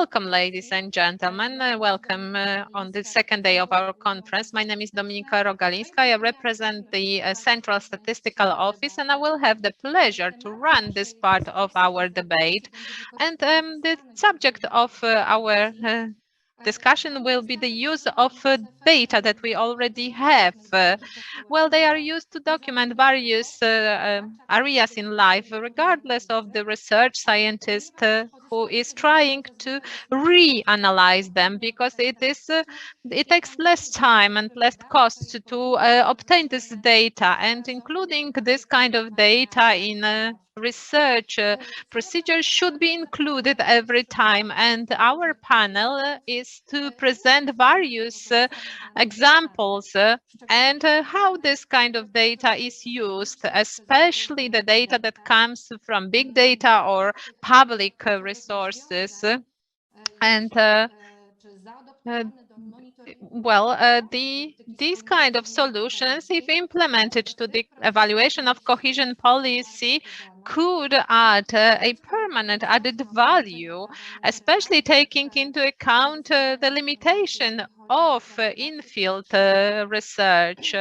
Welcome, ladies and gentlemen. Welcome on the second day of our conference. My name is Dominika Rogalińska. I represent the Central Statistical Office, and I will have the pleasure to run this part of our debate. And the subject of our discussion will be the use of data that we already have. Well, they are used to document various areas in life, regardless of the research scientist who is trying to reanalyze them, because it takes less time and less cost to obtain this data, and including this kind of data in research procedures should be included every time. And our panel is to present various examples and how this kind of data is used, especially the data that comes from big data or public resources. And these kind of solutions, if implemented to the evaluation of cohesion policy, could add a permanent added value, especially taking into account the limitation of in-field research.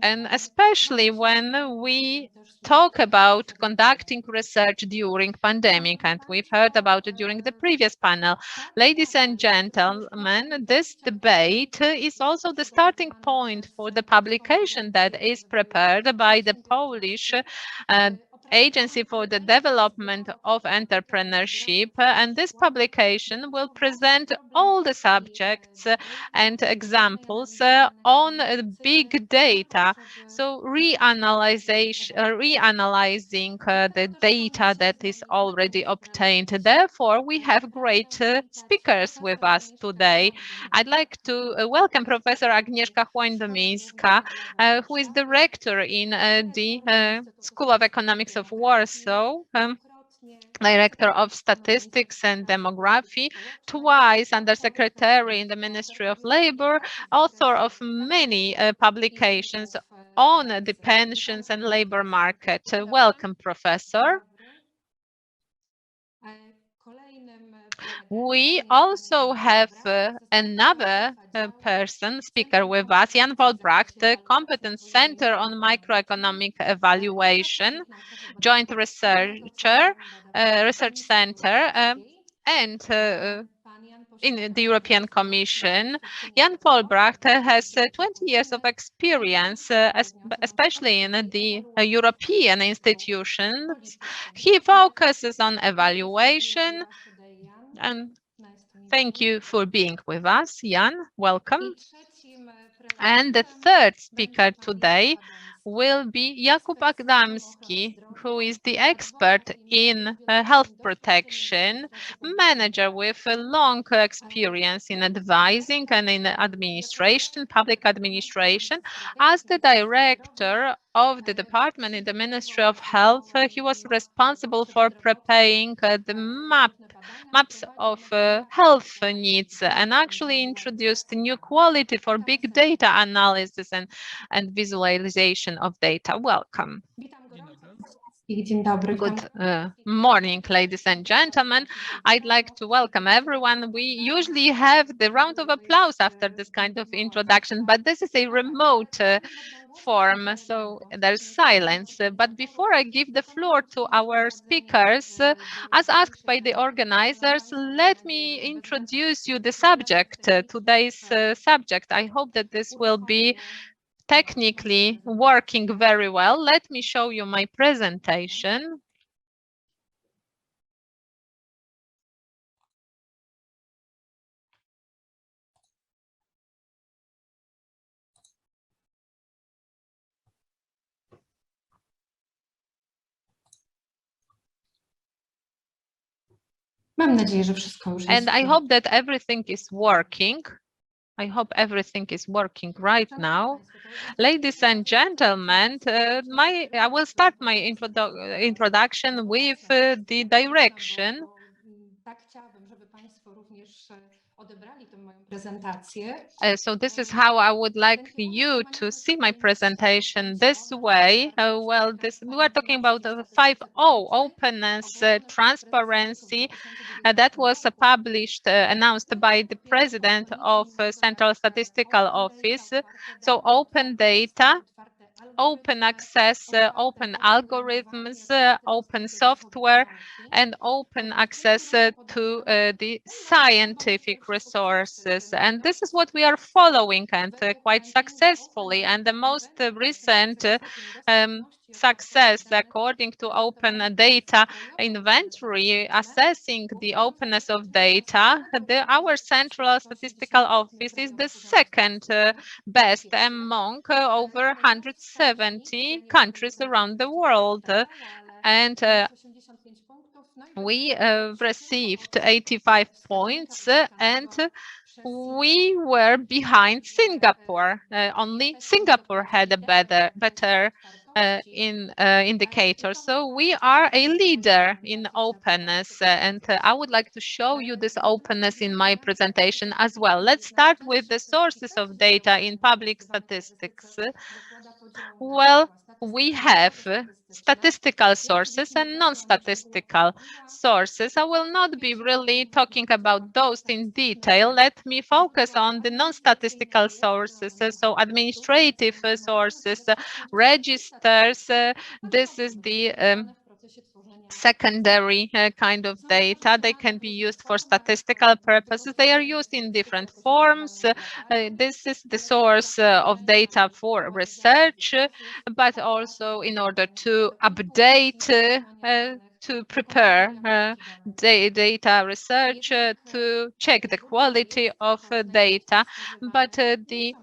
And especially when we talk about conducting research during pandemic, and we've heard about it during the previous panel. Ladies and gentlemen, this debate is also the starting point for the publication that is prepared by the Polish Agency for the Development of Entrepreneurship, and this publication will present all the subjects and examples on big data. So reanalyzing the data that is already obtained. Therefore, we have great speakers with us today. I'd like to welcome Professor Agnieszka Chłoń-Domińczak, who is director in the School of Economics of Warsaw, Director of Statistics and Demography, twice Undersecretary in the Ministry of Labor, author of many publications on the pensions and labor market. Welcome, Professor. We also have another speaker with us, Jan Vollbracht, the Competence Centre on Microeconomic Evaluation, Joint Research Center, and in the European Commission. Jan Vollbracht has 20 years of experience, especially in the European institutions. He focuses on evaluation. And thank you for being with us, Jan. Welcome. And the third speaker today will be Jakub Adamski, who is the expert in health protection, manager with a long experience in advising and in administration, public administration. As the director of the department in the Ministry of Health, he was responsible for preparing the maps of health needs, and actually introduced new quality for big data analysis and visualization of data. Welcome. Good morning, ladies and gentlemen. I'd like to welcome everyone. We usually have the round of applause after this kind of introduction, but this is a remote form, so there's silence. But before I give the floor to our speakers, as asked by the organizers, let me introduce you the subject, today's subject. I hope that this will be technically working very well. Let me show you my presentation. And I hope that everything is working. I hope everything is working right now. Ladies and gentlemen, I will start my introduction with the direction. So this is how I would like you to see my presentation this way. Well, we are talking about the 5O, openness, transparency. That was announced by the president of Central Statistical Office. So open data, open access, open algorithms, open software, and open access to the scientific resources. And this is what we are following, and quite successfully. And the most recent success, according to open data inventory, assessing the openness of data, our Central Statistical Office is the second best among over 170 countries around the world. And we received 85 points, and we were behind Singapore. Only Singapore had a better indicator. So we are a leader in openness, and I would like to show you this openness in my presentation as well. Let's start with the sources of data in public statistics. Well, we have statistical sources and non-statistical sources. I will not be really talking about those in detail. Let me focus on the non-statistical sources, so administrative sources, registers. This is the secondary kind of data. They can be used for statistical purposes. They are used in different forms. This is the source of data for research, but also in order to update, to prepare data research, to check the quality of data. But the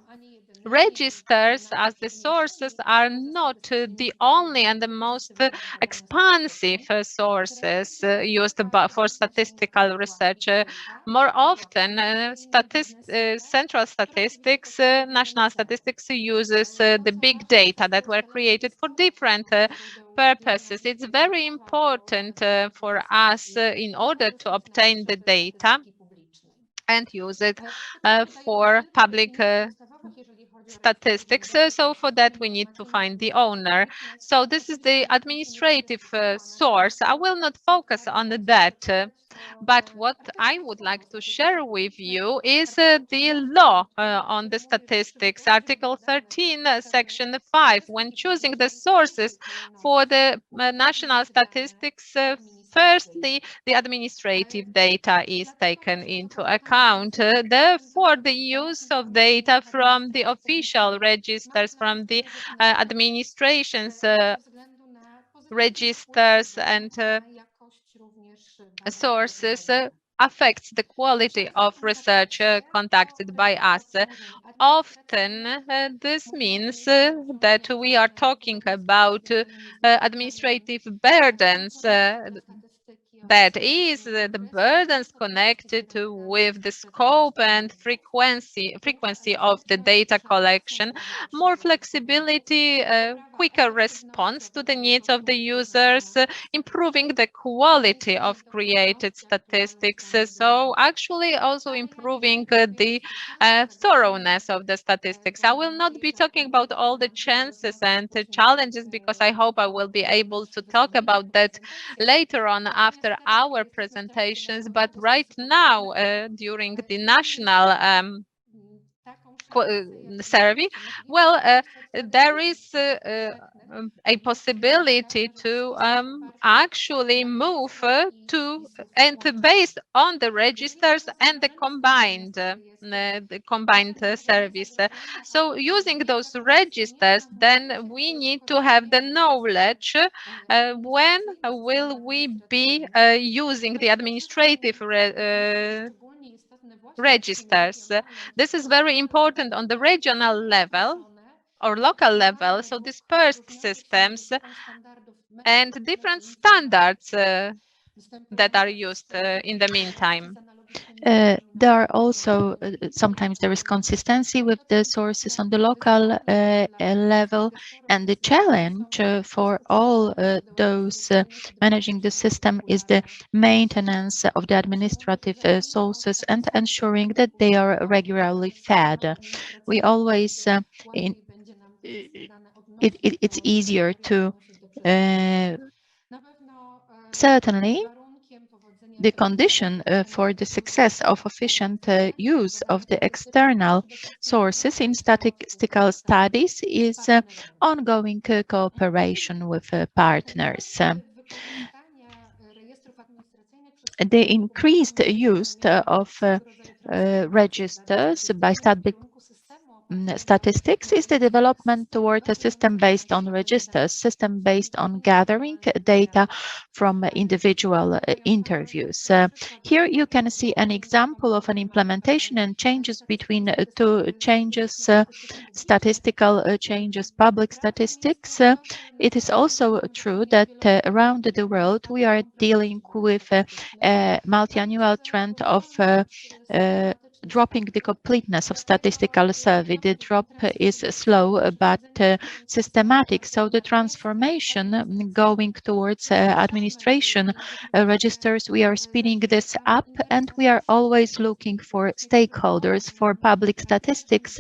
registers as the sources are not the only and the most expansive sources used for statistical research. More often, central statistics, national statistics uses the big data that were created for different purposes. It's very important for us in order to obtain the data and use it for public statistics. So for that, we need to find the owner. So this is the administrative source. I will not focus on that. But what I would like to share with you is the law on the statistics, Article 13, Section 5. When choosing the sources for the national statistics, firstly, the administrative data is taken into account. Therefore, the use of data from the official registers, from the administration's registers and sources affects the quality of research conducted by us. Often, this means that we are talking about administrative burdens. That is the burdens connected with the scope and frequency of the data collection, more flexibility, quicker response to the needs of the users, improving the quality of created statistics. So actually also improving the thoroughness of the statistics. I will not be talking about all the chances and the challenges because I hope I will be able to talk about that later on after our presentations. But right now, during the national survey, well, there is a possibility to actually move to and based on the registers and the combined service. So using those registers, then we need to have the knowledge when will we be using the administrative registers. This is very important on the regional level or local level, so dispersed systems and different standards that are used in the meantime. There are also sometimes there is consistency with the sources on the local level, and the challenge for all those managing the system is the maintenance of the administrative sources and ensuring that they are regularly fed. We always it's easier to certainly the condition for the success of efficient use of the external sources in statistical studies is ongoing cooperation with partners. The increased use of registers by statistics is the development toward a system based on registers, system based on gathering data from individual interviews. Here you can see an example of an implementation and changes between two changes, statistical changes, public statistics. It is also true that around the world we are dealing with a multi-annual trend of dropping the completeness of statistical survey. The drop is slow but systematic. So the transformation going towards administration registers, we are speeding this up, and we are always looking for stakeholders for public statistics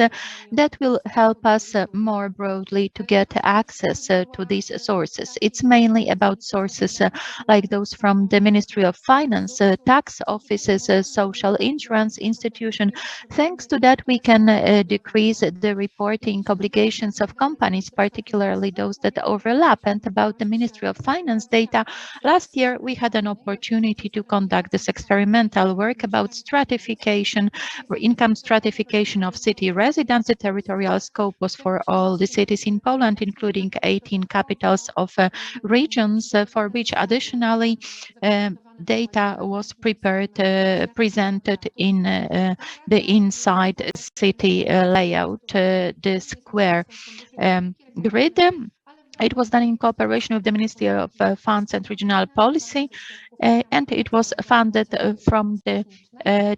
that will help us more broadly to get access to these sources. It's mainly about sources like those from the Ministry of Finance, tax offices, social insurance institution. Thanks to that, we can decrease the reporting obligations of companies, particularly those that overlap. And about the Ministry of Finance data, last year we had an opportunity to conduct this experimental work about stratification, income stratification of city residents. The territorial scope was for all the cities in Poland, including 18 capitals of regions, for which additionally data was presented in the inside city layout, the square grid. It was done in cooperation with the Ministry of Funds and Regional Policy, and it was funded from the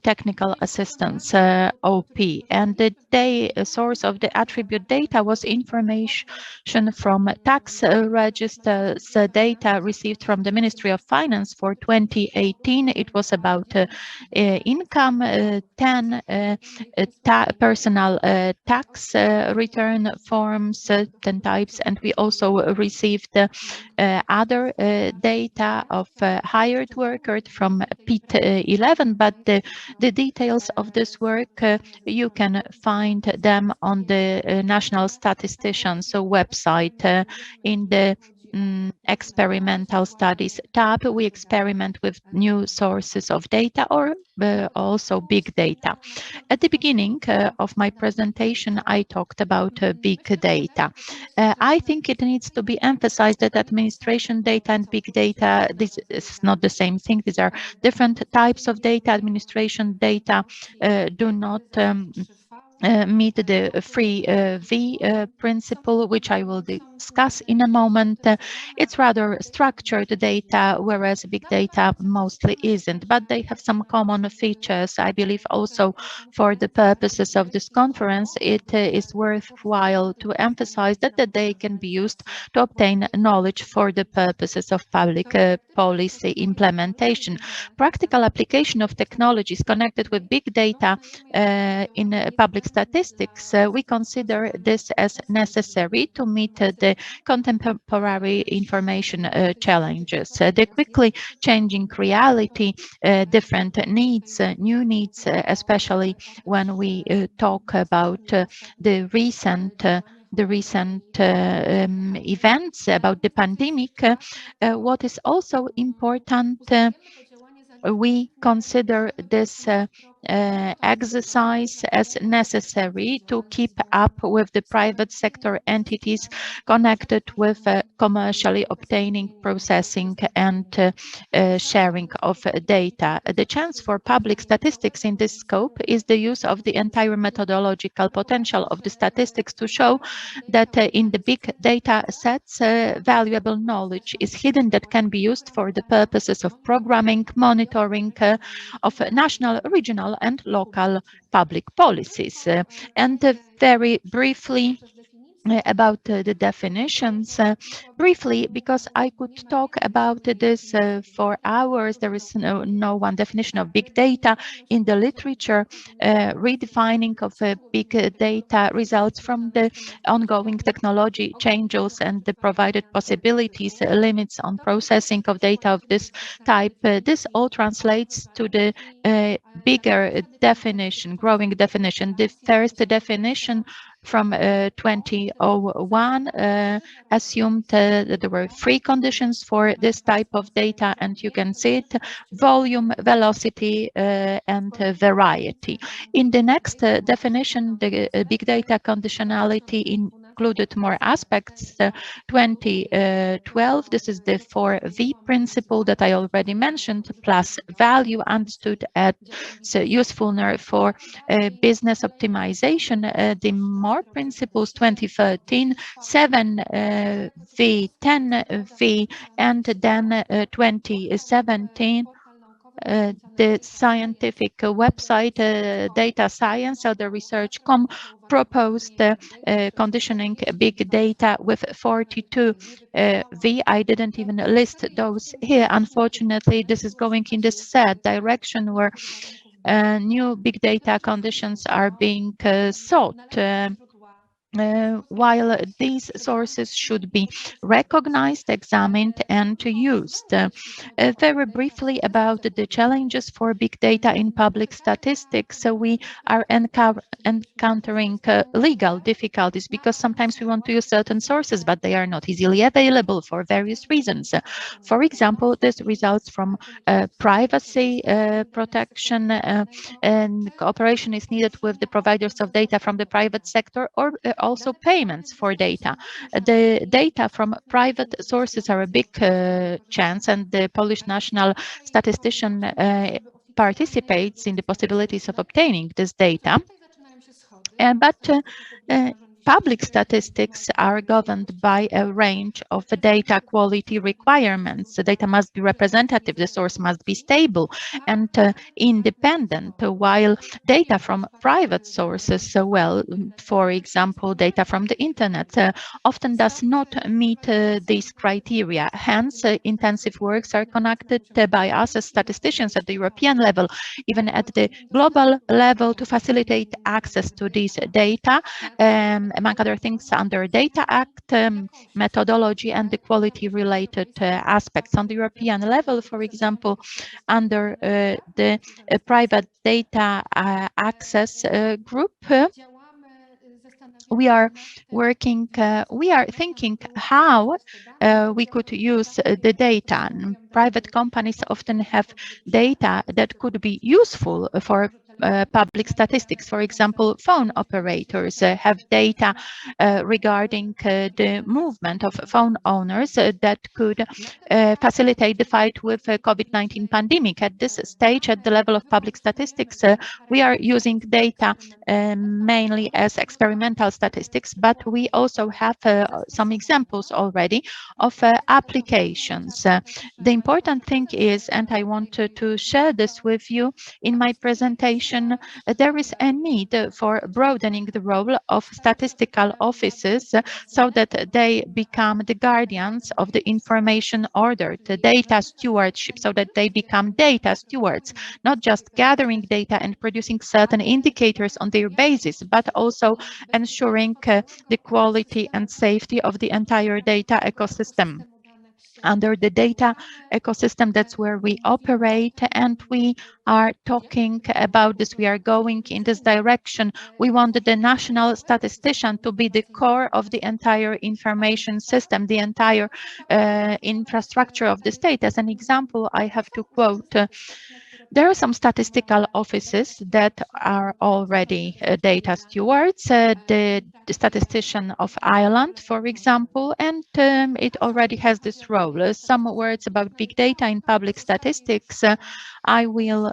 technical assistance OP. And the source of the attribute data was information from tax registers data received from the Ministry of Finance for 2018. It was about income, 10 personal tax return forms, 10 types, and we also received other data of hired workers from PIT 11, but the details of this work, you can find them on the National Statisticians website in the experimental studies tab. We experiment with new sources of data or also big data. At the beginning of my presentation, I talked about big data. I think it needs to be emphasized that administration data and big data, this is not the same thing. These are different types of data. Administration data do not meet the free V principle, which I will discuss in a moment. It's rather structured data, whereas big data mostly isn't, but they have some common features. I believe also for the purposes of this conference, it is worthwhile to emphasize that they can be used to obtain knowledge for the purposes of public policy implementation. Practical application of technologies connected with big data in public statistics, we consider this as necessary to meet the contemporary information challenges. The quickly changing reality, different needs, new needs, especially when we talk about the recent events about the pandemic. What is also important, we consider this exercise as necessary to keep up with the private sector entities connected with commercially obtaining, processing, and sharing of data. The chance for public statistics in this scope is the use of the entire methodological potential of the statistics to show that in the big data sets, valuable knowledge is hidden that can be used for the purposes of programming, monitoring of national, regional, and local public policies. And very briefly, about the definitions briefly, because I could talk about this for hours. There is no one definition of big data in the literature. Redefining of big data results from the ongoing technology changes and the provided possibilities, limits on processing of data of this type. This all translates to the bigger definition, growing definition. The first definition from 2001 assumed that there were three conditions for this type of data, and you can see it: volume, velocity, and variety. In the next definition, the big data conditionality included more aspects. 2012, this is the 4V principle that I already mentioned, plus value understood as usefulness for business optimization. The more principles, 2013, 7V, 10V, and then 2017, the scientific website Data Science or the Research.com proposed conditioning big data with 42 V. I didn't even list those here. Unfortunately, this is going in this sad direction where new big data conditions are being sought. While these sources should be recognized, examined, and used. Very briefly about the challenges for big data in public statistics. So we are encountering legal difficulties because sometimes we want to use certain sources, but they are not easily available for various reasons. For example, this results from privacy protection, and cooperation is needed with the providers of data from the private sector, or also payments for data. The data from private sources are a big chance, and the Polish national statistician participates in the possibilities of obtaining this data. But public statistics are governed by a range of data quality requirements. The data must be representative, the source must be stable and independent, while data from private sources, well, for example, data from the internet, often does not meet these criteria. Hence, intensive works are conducted by us as statisticians at the European level, even at the global level, to facilitate access to these data, among other things, under Data Act, methodology, and the quality-related aspects. On the European level, for example, under the private data access group, we are working, we are thinking how we could use the data. Private companies often have data that could be useful for public statistics. For example, phone operators have data regarding the movement of phone owners that could facilitate the fight with COVID-19 pandemic. At this stage, at the level of public statistics, we are using data mainly as experimental statistics, but we also have some examples already of applications. The important thing is, and I wanted to share this with you in my presentation, there is a need for broadening the role of statistical offices so that they become the guardians of the information order, the data stewardship, so that they become data stewards, not just gathering data and producing certain indicators on their basis, but also ensuring the quality and safety of the entire data ecosystem. Under the data ecosystem, that's where we operate, and we are talking about this. We are going in this direction. We want the national statistician to be the core of the entire information system, the entire infrastructure of the state. As an example, I have to quote There are some statistical offices that are already data stewards. The statistician of Ireland, for example, and it already has this role. Some words about big data in public statistics. I will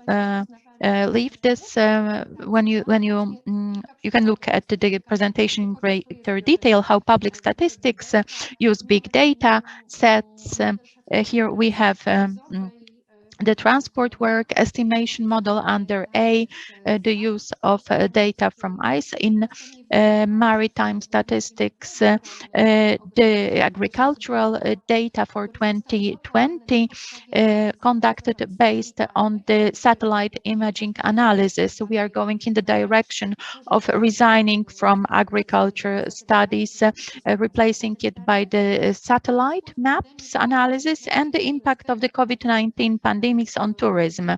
leave this when you can look at the presentation in greater detail how public statistics use big data sets. Here we have the transport work estimation model under A, the use of data from ICE in maritime statistics, the agricultural data for 2020 conducted based on the satellite imaging analysis. We are going in the direction of resigning from agriculture studies, replacing it by the satellite maps analysis and the impact of the COVID-19 pandemic on tourism.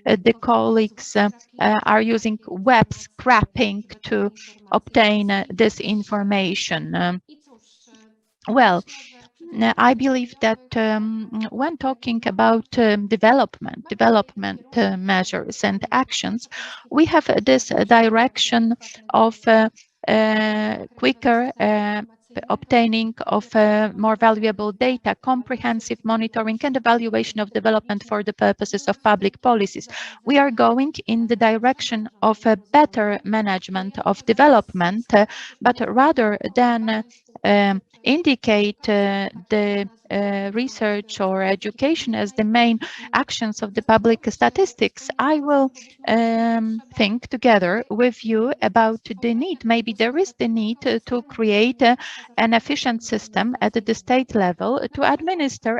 The colleagues are using web scraping to obtain this information. Well, I believe that when talking about development measures and actions, we have this direction of quicker obtaining of more valuable data, comprehensive monitoring and evaluation of development for the purposes of public policies. We are going in the direction of a better management of development, but rather than indicate the research or education as the main actions of the public statistics, I will think together with you about the need. Maybe there is the need to create an efficient system at the state level to administer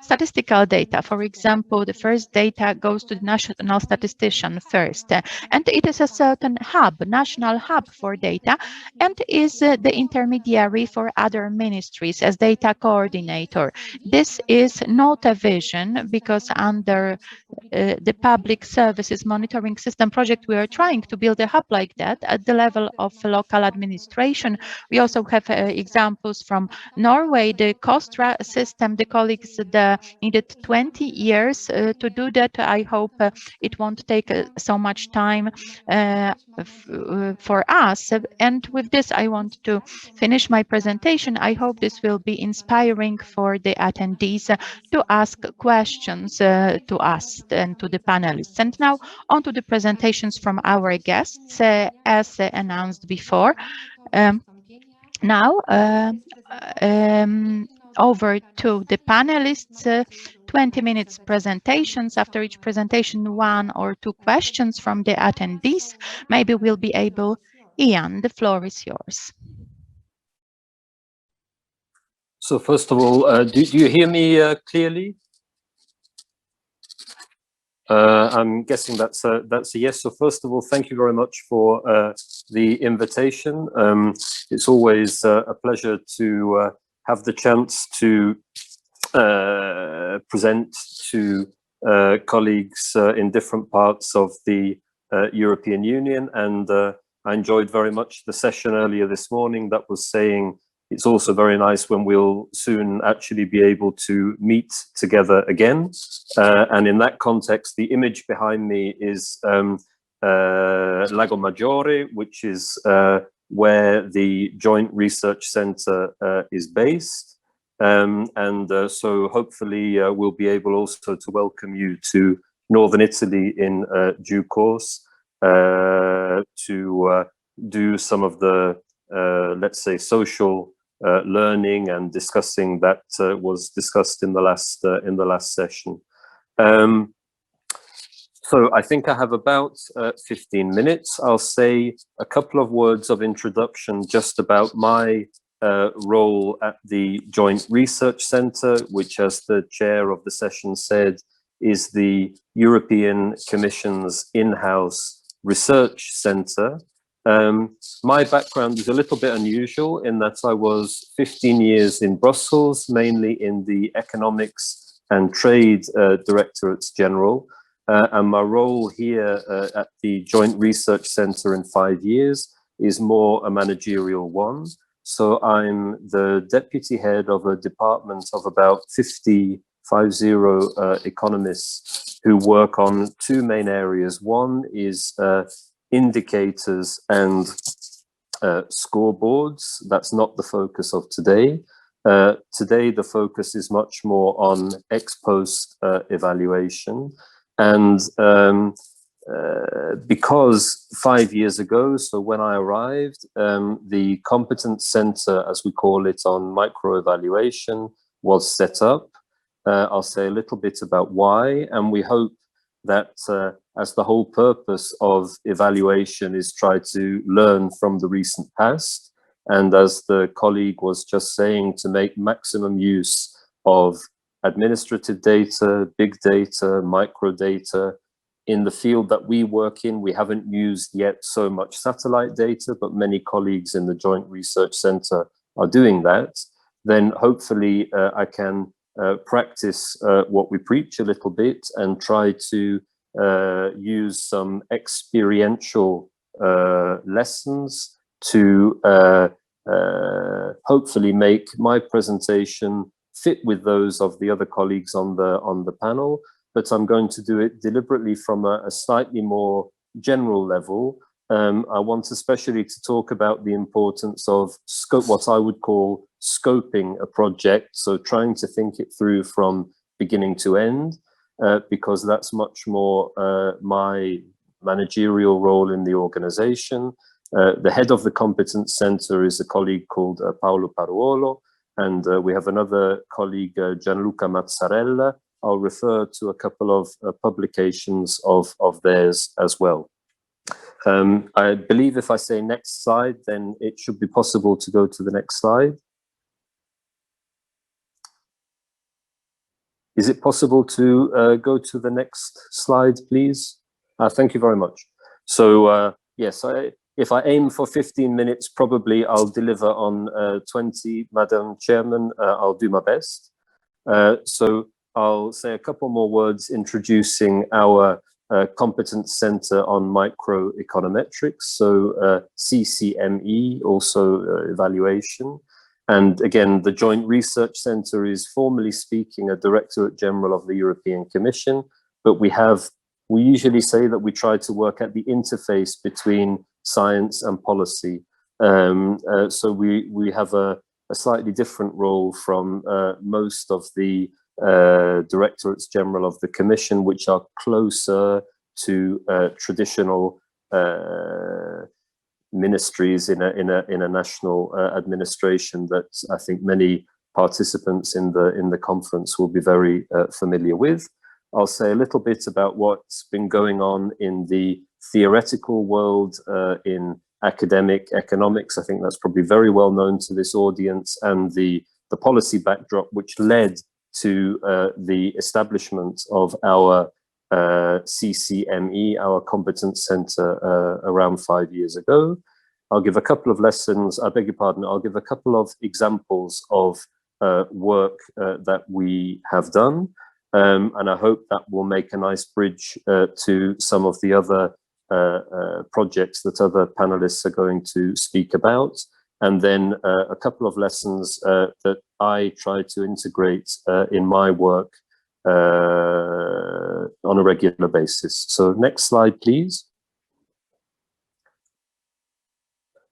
statistical data. For example, the first data goes to the national statistician first, and it is a certain hub, national hub for data, and is the intermediary for other ministries as data coordinator. This is not a vision, because under the public services monitoring system project, we are trying to build a hub like that at the level of local administration. We also have examples from Norway, the KOSTRA system. The colleagues needed 20 years to do that. I hope it won't take so much time for us. And with this, I want to finish my presentation. I hope this will be inspiring for the attendees to ask questions to us and to the panelists. And now on to the presentations from our guests, as announced before. Now, over to the panelists, 20 minutes presentations. After each presentation, 1 or 2 questions from the attendees. Maybe we'll be able. Ian, the floor is yours. So first of all, do you hear me clearly? I'm guessing that's a yes. So first of all, thank you very much for the invitation. It's always a pleasure to have the chance to present to colleagues in different parts of the European Union. And I enjoyed very much the session earlier this morning that was saying it's also very nice when we'll soon actually be able to meet together again. And in that context, the image behind me is Lago Maggiore, which is where the Joint Research Centre is based. So hopefully we'll be able also to welcome you to Northern Italy in due course to do some of the, let's say, social learning and discussing that was discussed in the last session. So I think I have about 15 minutes. I'll say a couple of words of introduction just about my role at the Joint Research Centre, which, as the chair of the session said, is the European Commission's in-house research centre. My background is a little bit unusual in that I was 15 years in Brussels, mainly in the Economics and Trade Directorates General. And my role here at the Joint Research Centre in 5 years is more a managerial one. So I'm the deputy head of a department of about 50 economists who work on two main areas. One is indicators and scoreboards. That's not the focus of today. Today, the focus is much more on ex post evaluation. And because 5 years ago, so when I arrived, the Competence Centre, as we call it, on microevaluation was set up. I'll say a little bit about why, and we hope that as the whole purpose of evaluation is try to learn from the recent past, and as the colleague was just saying, to make maximum use of administrative data, big data, micro data. In the field that we work in, we haven't used yet so much satellite data, but many colleagues in the Joint Research Centre are doing that. Then hopefully I can practice what we preach a little bit and try to use some experiential lessons to hopefully make my presentation fit with those of the other colleagues on the panel. But I'm going to do it deliberately from a slightly more general level. I want especially to talk about the importance of scope, what I would call scoping a project. So trying to think it through from beginning to end, because that's much more my managerial role in the organization. The head of the Competence Centre is a colleague called Paolo Paruolo, and we have another colleague, Gianluca Mazzarella. I'll refer to a couple of publications of theirs as well. I believe if I say next slide, then it should be possible to go to the next slide. Is it possible to go to the next slide, please? Thank you very much. So yes, if I aim for 15 minutes, probably I'll deliver on 20, Madam Chairman. I'll do my best. So I'll say a couple more words introducing our Competence Centre on Microeconometrics, so Ccme, also evaluation. And again, the Joint Research Centre is formally speaking a Directorate General of the European Commission, but we usually say that we try to work at the interface between science and policy. So we have a slightly different role from most of the Directorates General of the Commission, which are closer to traditional ministries in a national administration that I think many participants in the conference will be very familiar with. I'll say a little bit about what's been going on in the theoretical world in academic economics. I think that's probably very well known to this audience, and the policy backdrop which led to the establishment of our Ccme, our Competence Centre, around 5 years ago. I'll give a couple of lessons, I beg your pardon, I'll give a couple of examples of work that we have done. And I hope that will make a nice bridge to some of the other projects that other panelists are going to speak about. And then a couple of lessons that I try to integrate in my work on a regular basis. So next slide, please.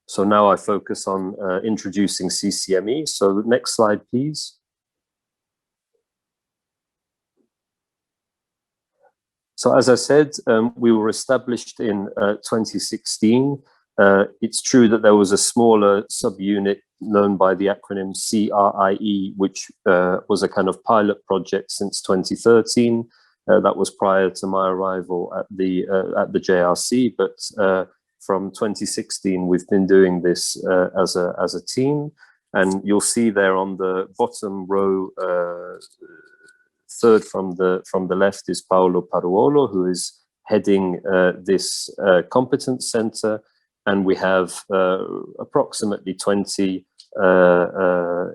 So now I focus on introducing Ccme. So next slide, please. So as I said, we were established in 2016. It's true that there was a smaller subunit known by the acronym CRIE, which was a kind of pilot project since 2013. That was prior to my arrival at the JRC, but from 2016 we've been doing this as a team, and you'll see there on the bottom row, third from the left, is Paolo Paruolo, who is heading this Competence Centre. And we have approximately 20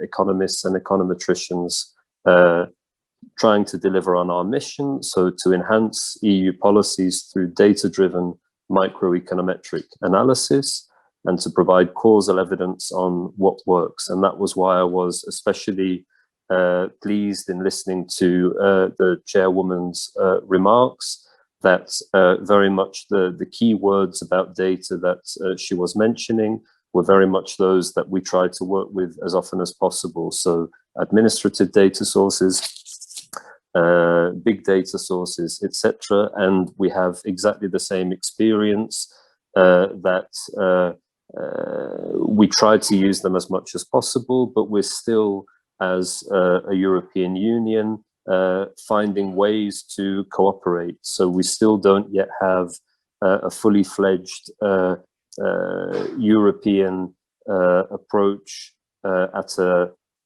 economists and econometricians trying to deliver on our mission, so to enhance EU policies through data-driven microeconometric analysis and to provide causal evidence on what works. And that was why I was especially pleased in listening to the chairwoman's remarks, that very much the key words about data that she was mentioning were very much those that we try to work with as often as possible. So administrative data sources, big data sources, etc. And we have exactly the same experience that we try to use them as much as possible, but we're still, as a European Union, finding ways to cooperate. So we still don't yet have a fully fledged European approach at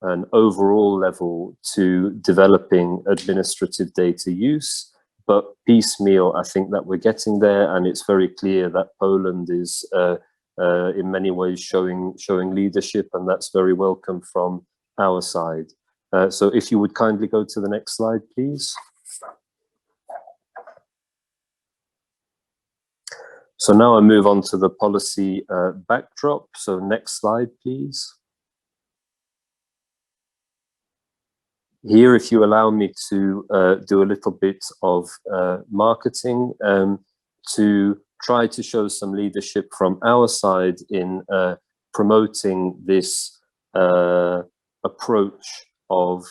an overall level to developing administrative data use. But piecemeal, I think that we're getting there, and it's very clear that Poland is in many ways showing leadership, and that's very welcome from our side. So if you would kindly go to the next slide, please. So now I move on to the policy backdrop. So next slide, please. Here, if you allow me to do a little bit of marketing to try to show some leadership from our side in promoting this approach of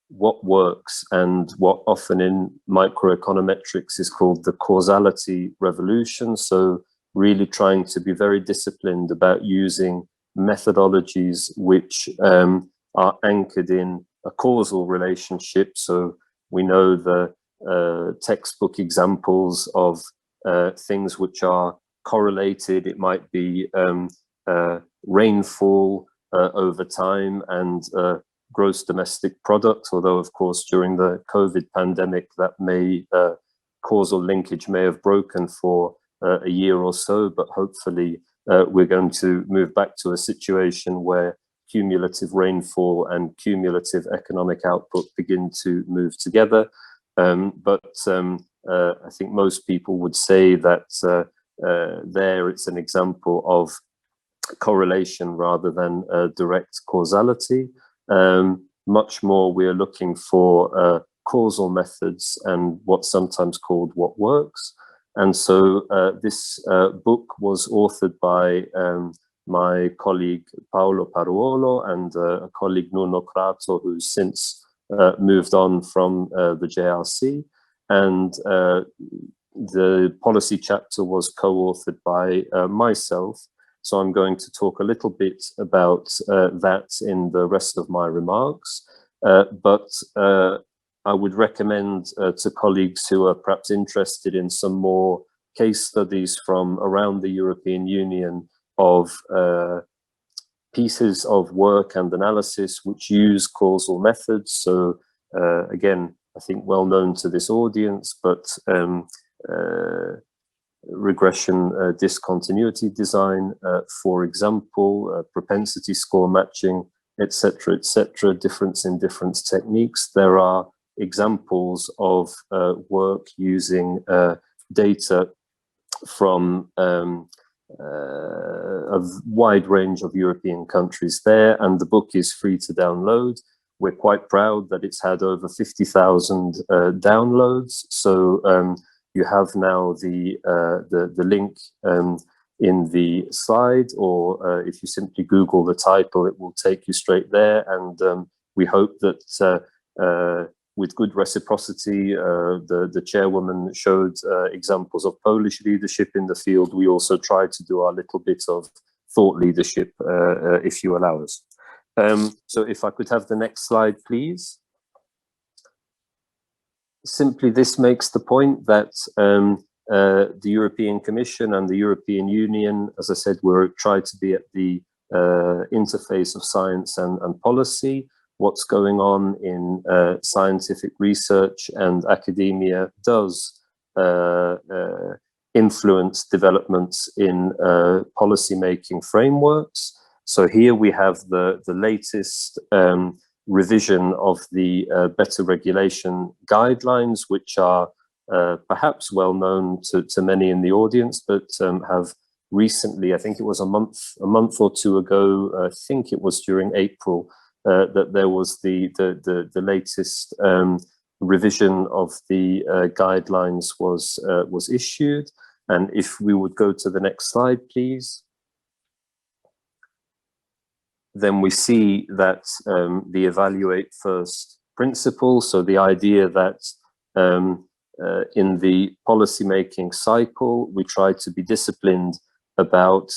what works and what often in microeconometrics is called the causality revolution. So really trying to be very disciplined about using methodologies which are anchored in a causal relationship. So we know the textbook examples of things which are correlated. It might be rainfall over time and gross domestic product, although of course during the COVID pandemic that causal linkage may have broken for a year or so, but hopefully we're going to move back to a situation where cumulative rainfall and cumulative economic output begin to move together. But I think most people would say that there it's an example of correlation rather than direct causality. Much more we are looking for causal methods and what's sometimes called what works. And so this book was authored by my colleague Paolo Paruolo and a colleague Nuno Crato, who's since moved on from the JRC. And the policy chapter was co-authored by myself. So I'm going to talk a little bit about that in the rest of my remarks. But I would recommend to colleagues who are perhaps interested in some more case studies from around the European Union of pieces of work and analysis which use causal methods. So again, I think well known to this audience, but regression discontinuity design, for example, propensity score matching, etc., difference in difference techniques. There are examples of work using data from a wide range of European countries there, and the book is free to download. We're quite proud that it's had over 50,000 downloads. So you have now the link in the slide, or if you simply Google the title, it will take you straight there. And we hope that with good reciprocity, the chairwoman showed examples of Polish leadership in the field. We also try to do our little bit of thought leadership, if you allow us. So if I could have the next slide, please. Simply, this makes the point that the European Commission and the European Union, as I said, we're trying to be at the interface of science and policy. What's going on in scientific research and academia does influence developments in policy-making frameworks. So here we have the latest revision of the better regulation guidelines, which are perhaps well known to many in the audience, but have recently, I think it was a month or two ago, I think it was during April, that there was the latest revision of the guidelines was issued. And if we would go to the next slide, please. Then we see that the evaluate first principle, so the idea that in the policymaking cycle, we try to be disciplined about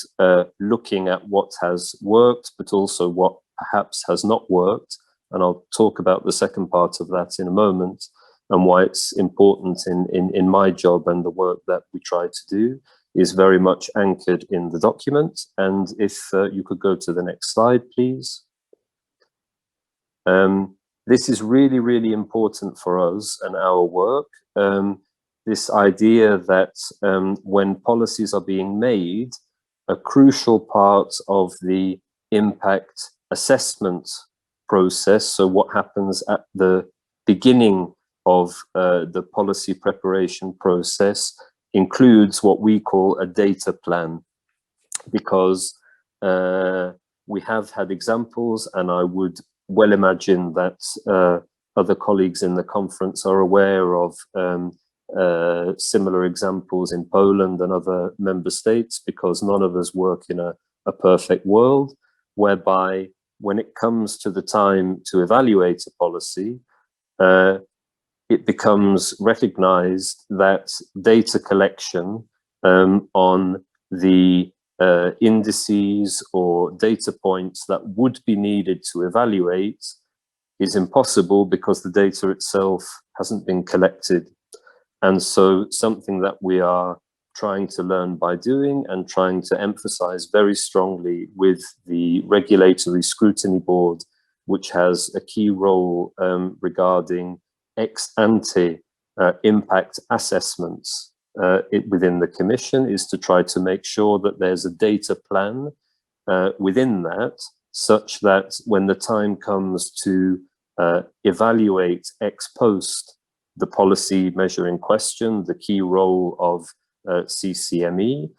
looking at what has worked, but also what perhaps has not worked. And I'll talk about the second part of that in a moment, and why it's important in my job, and the work that we try to do is very much anchored in the document. And if you could go to the next slide, please. This is really, really important for us and our work. This idea that when policies are being made, a crucial part of the impact assessment process, so what happens at the beginning of the policy preparation process, includes what we call a data plan, because we have had examples, and I would well imagine that other colleagues in the conference are aware of similar examples in Poland and other member states, because none of us work in a perfect world, whereby when it comes to the time to evaluate a policy, it becomes recognized that data collection on the indices or data points that would be needed to evaluate is impossible, because the data itself hasn't been collected. And so something that we are trying to learn by doing, and trying to emphasize very strongly with the regulatory scrutiny board, which has a key role regarding ex ante impact assessments within the Commission, is to try to make sure that there's a data plan within that, such that when the time comes to evaluate ex post the policy measure in question, the key role of Ccme,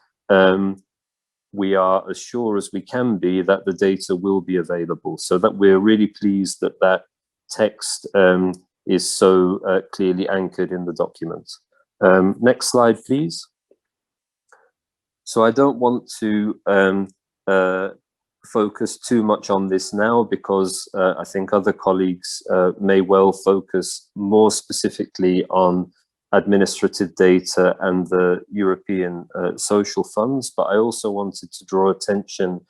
we are as sure as we can be that the data will be available. So that we're really pleased that that text is so clearly anchored in the document. Next slide, please. So I don't want to focus too much on this now, because I think other colleagues may well focus more specifically on administrative data and the European social funds. But I also wanted to draw attention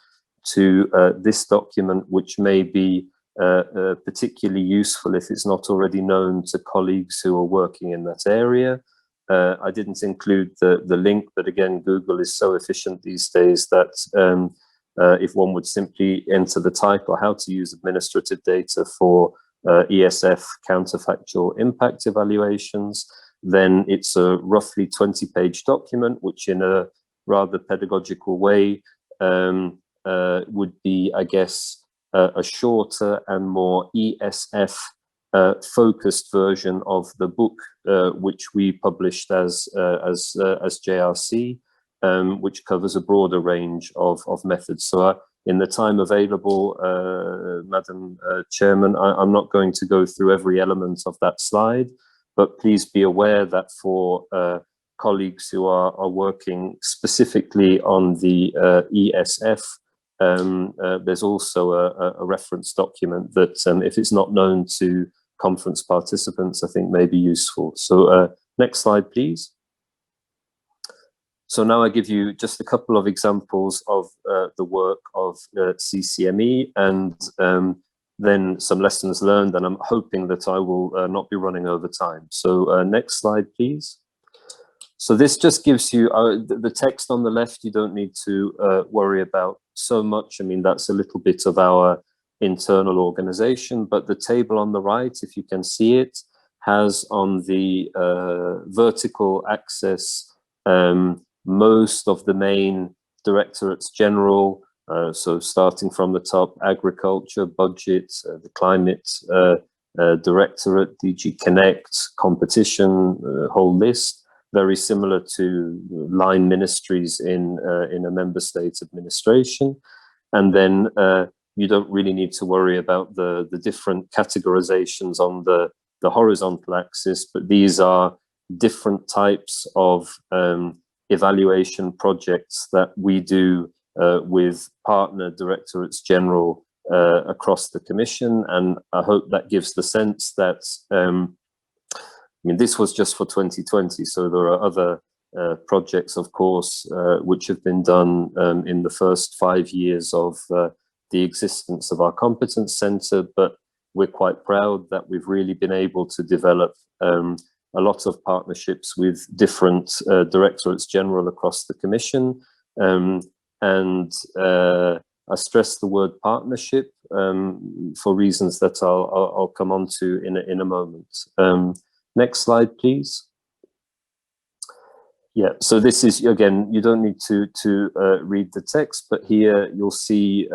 to this document, which may be particularly useful if it's not already known to colleagues who are working in that area. I didn't include the link, but again, Google is so efficient these days that if one would simply enter the title, how to use administrative data for ESF counterfactual impact evaluations, then it's a roughly 20-page document, which in a rather pedagogical way would be, I guess, a shorter and more ESF focused version of the book, which we published as JRC, which covers a broader range of methods. So in the time available, Madam Chairman, I'm not going to go through every element of that slide, but please be aware that for colleagues who are working specifically on the ESF, there's also a reference document that, if it's not known to conference participants, I think may be useful. So next slide, please. So now I give you just a couple of examples of the work of Ccme, and then some lessons learned, and I'm hoping that I will not be running over time. So next slide, please. So this just gives you the text on the left. You don't need to worry about so much. I mean, that's a little bit of our internal organization, but the table on the right, if you can see it, has on the vertical axis most of the main directorates general. So starting from the top, agriculture, budget, the climate directorate, DG Connect, competition, whole list. Very similar to line ministries in a member state administration. And then you don't really need to worry about the different categorizations on the horizontal axis, but these are different types of evaluation projects that we do with partner directorates general across the Commission. And I hope that gives the sense that, I mean, this was just for 2020, so there are other projects, of course, which have been done in the first 5 years of the existence of our Competence Centre, but we're quite proud that we've really been able to develop a lot of partnerships with different directorates general across the Commission. And I stress the word partnership for reasons that I'll come on to in a moment. Next slide, please. Yeah, so this is, again, you don't need to read the text, but here you'll see,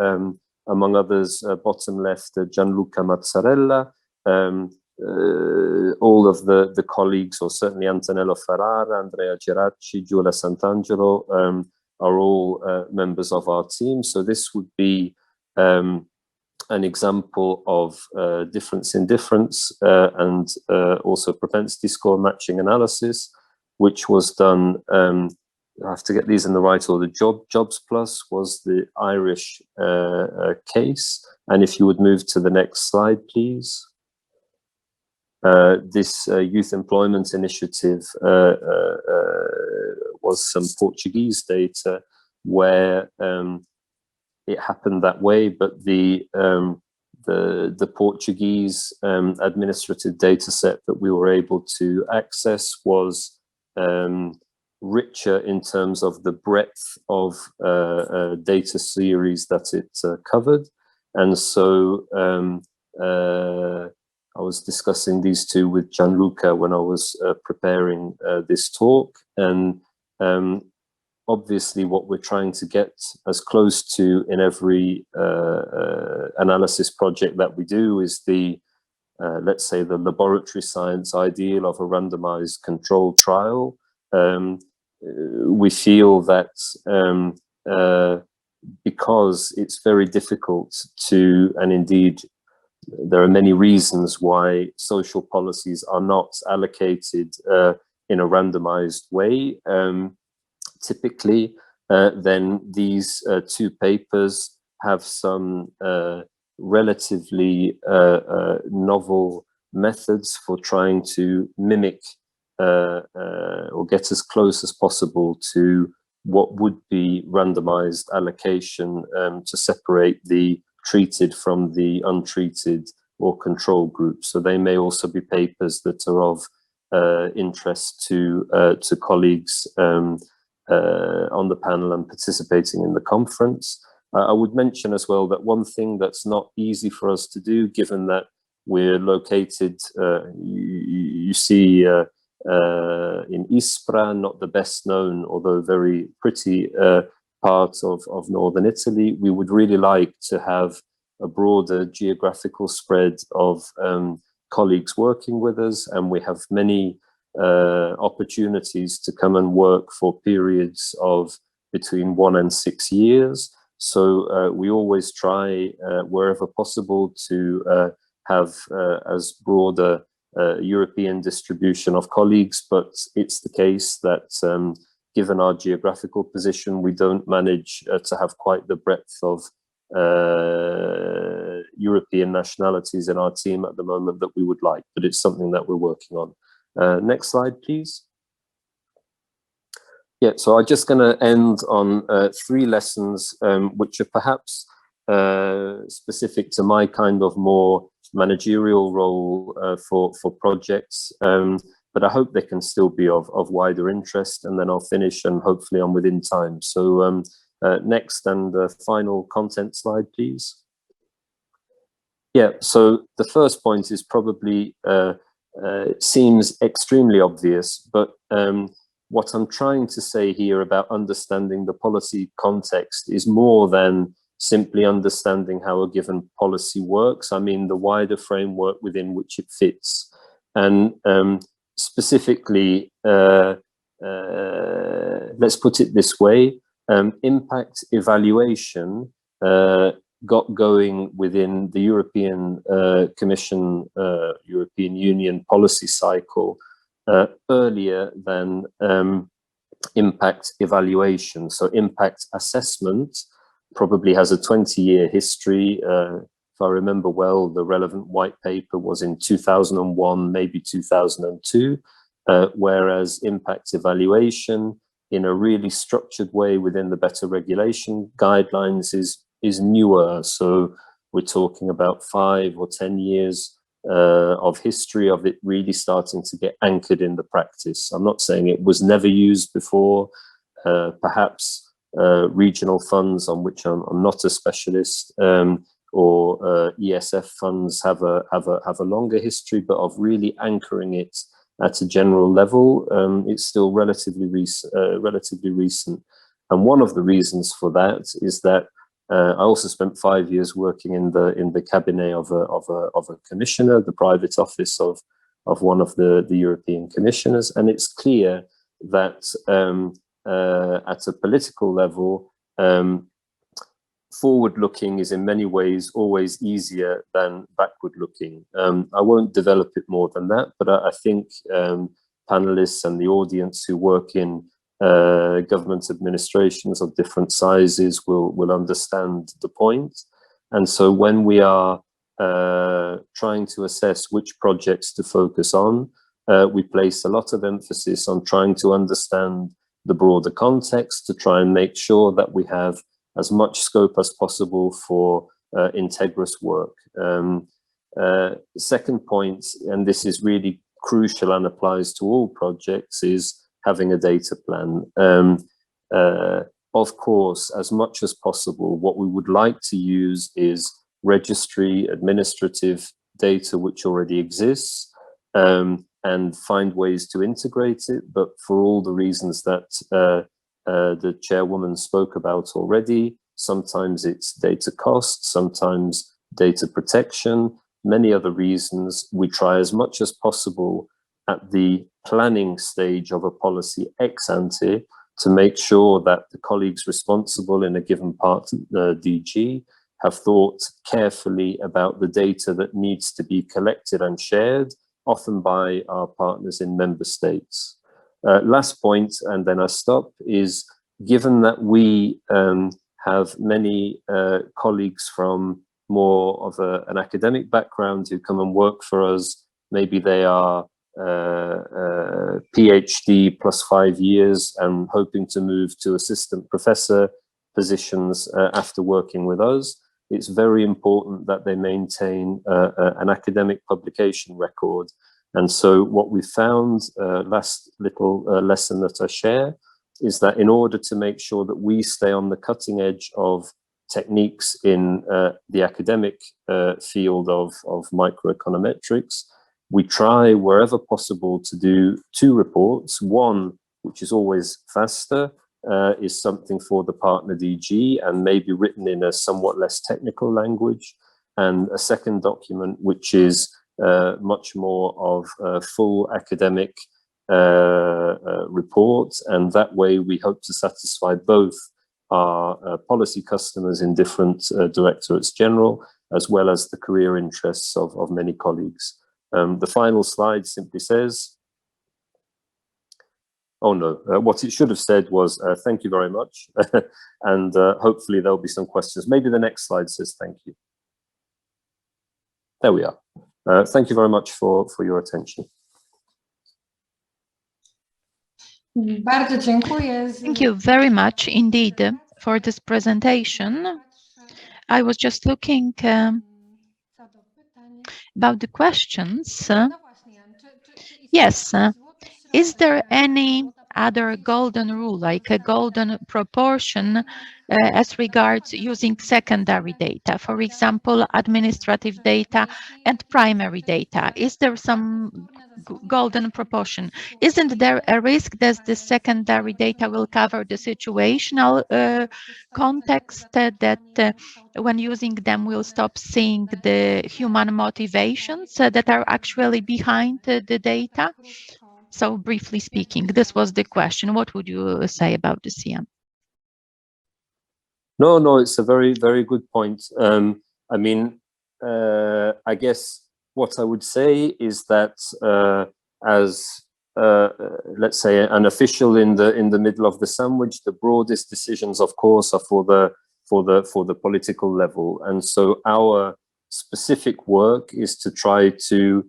among others, bottom left, Gianluca Mazzarella, all of the colleagues, or certainly Antonello Ferrara, Andrea Geracci, Giulia Sant'Angelo, are all members of our team. So this would be an example of difference in difference and also propensity score matching analysis, which was done, I have to get these in the right order. Jobs Plus was the Irish case. And if you would move to the next slide, please. This youth employment initiative was some Portuguese data where it happened that way, but the Portuguese administrative data set that we were able to access was richer in terms of the breadth of data series that it covered. And so I was discussing these two with Gianluca when I was preparing this talk. And obviously what we're trying to get as close to in every analysis project that we do is the let's say the laboratory science ideal of a randomized controlled trial. We feel that because it's very difficult to, and indeed there are many reasons why social policies are not allocated in a randomized way, typically, then these two papers have some relatively novel methods for trying to mimic or get as close as possible to what would be randomized allocation to separate the treated from the untreated or control group. So they may also be papers that are of interest to colleagues on the panel and participating in the conference. I would mention as well that one thing that's not easy for us to do, given that we're located, you see in Ispra, not the best known, although very pretty part of northern Italy. We would really like to have a broader geographical spread of colleagues working with us, and we have many opportunities to come and work for periods of between 1 and 6 years. So we always try, wherever possible, to have as broader European distribution of colleagues, but it's the case that given our geographical position, we don't manage to have quite the breadth of European nationalities in our team at the moment that we would like, but it's something that we're working on. Next slide, please. Yeah, so I'm just going to end on 3 lessons, which are perhaps specific to my kind of more managerial role for projects, but I hope they can still be of wider interest, and then I'll finish and hopefully I'm within time. So next and final content slide, please. Yeah, so the first point is probably, seems extremely obvious, but what I'm trying to say here about understanding the policy context is more than simply understanding how a given policy works. I mean, the wider framework within which it fits. And specifically, let's put it this way, impact evaluation got going within the European Commission, European Union policy cycle earlier than impact evaluation. So impact assessment probably has a 20-year history. If I remember well, the relevant white paper was in 2001, maybe 2002, whereas impact evaluation in a really structured way within the better regulation guidelines is newer. So we're talking about 5 or 10 years of history of it really starting to get anchored in the practice. I'm not saying it was never used before. Perhaps regional funds, on which I'm not a specialist, or ESF funds have a longer history, but of really anchoring it at a general level, it's still relatively recent. And one of the reasons for that is that I also spent 5 years working in the cabinet of a commissioner, the private office of one of the European commissioners, and it's clear that at a political level, forward-looking is in many ways always easier than backward-looking. I won't develop it more than that, but I think panelists and the audience who work in government administrations of different sizes will understand the point. And so when we are trying to assess which projects to focus on, we place a lot of emphasis on trying to understand the broader context to try and make sure that we have as much scope as possible for integrous work. Second point, and this is really crucial and applies to all projects, is having a data plan. Of course, as much as possible, what we would like to use is registry administrative data which already exists, and find ways to integrate it. But for all the reasons that the chairwoman spoke about already, sometimes it's data cost, sometimes data protection, many other reasons, we try as much as possible at the planning stage of a policy ex ante to make sure that the colleagues responsible in a given part of the DG have thought carefully about the data that needs to be collected and shared, often by our partners in member states. Last point, and then I stop, is given that we have many colleagues from more of an academic background who come and work for us, maybe they are PhD plus 5 years and hoping to move to assistant professor positions after working with us, it's very important that they maintain an academic publication record. And so what we found, last little lesson that I share, is that in order to make sure that we stay on the cutting edge of techniques in the academic field of microeconometrics, we try wherever possible to do 2 reports. One, which is always faster, is something for the partner DG and maybe written in a somewhat less technical language, and a second document which is much more of a full academic report, and that way we hope to satisfy both our policy customers in different directorates general, as well as the career interests of many colleagues. The final slide simply says, oh no, what it should have said was thank you very much, and hopefully there'll be some questions. Maybe the next slide says thank you. There we are. Thank you very much for your attention. Thank you very much indeed for this presentation. I was just looking about the questions. Yes, is there any other golden rule, like a golden proportion as regards using secondary data, for example, administrative data and primary data? Is there some golden proportion? Isn't there a risk that the secondary data will cover the situational context, that when using them we'll stop seeing the human motivations that are actually behind the data? So briefly speaking, this was the question. What would you say about this, Ian? No, it's a very, very good point. I mean, I guess what I would say is that as let's say an official in the middle of the sandwich, the broadest decisions, of course, are for the political level, and so our specific work is to try to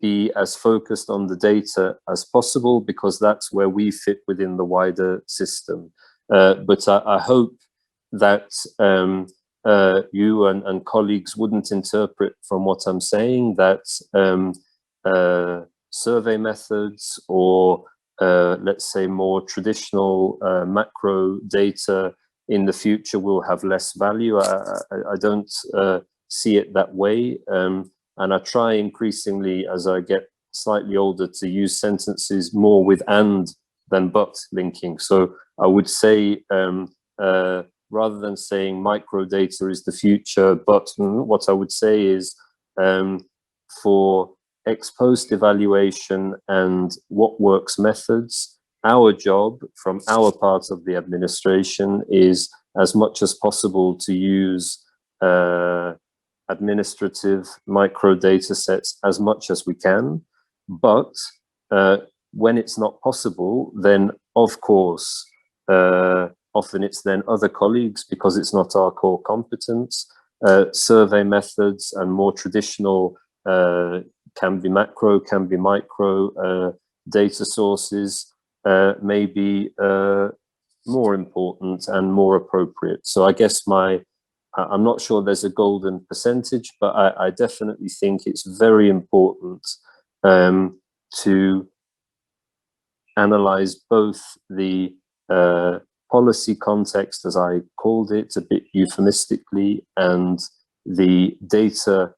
be as focused on the data as possible, because that's where we fit within the wider system. But I hope that you and colleagues wouldn't interpret from what I'm saying that survey methods or let's say more traditional macro data in the future will have less value. I don't see it that way. And I try increasingly, as I get slightly older, to use sentences more with and than but linking. So I would say, rather than saying microdata is the future, but what I would say is for ex post evaluation and what works methods, our job from our part of the administration is as much as possible to use administrative micro data sets as much as we can. But when it's not possible, then of course, often it's then other colleagues, because it's not our core competence. Survey methods and more traditional can be macro, can be micro data sources may be more important and more appropriate. So I guess I'm not sure there's a golden percentage, but I definitely think it's very important to analyze both the policy context, as I called it a bit euphemistically, and the data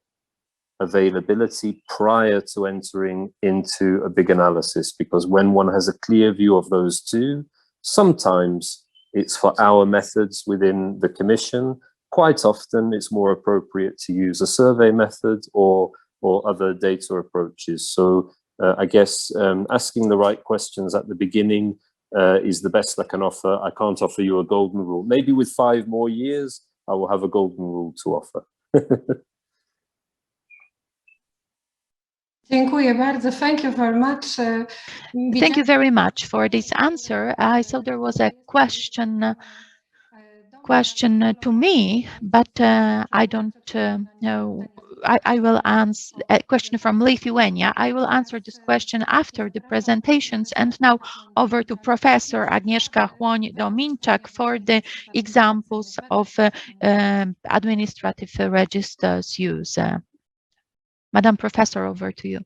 availability prior to entering into a big analysis. Because when one has a clear view of those two, sometimes it's for our methods within the Commission. Quite often it's more appropriate to use a survey method or other data approaches. So I guess asking the right questions at the beginning is the best I can offer. I can't offer you a golden rule. Maybe with 5 more years, I will have a golden rule to offer. Dziękuję bardzo. Thank you very much. Thank you very much for this answer. I saw there was a question to me, but I don't know. I will answer a question from Lithuania. I will answer this question after the presentations. And now over to Professor Agnieszka Chłoń-Domińczak for the examples of administrative registers use. Madam Professor, over to you.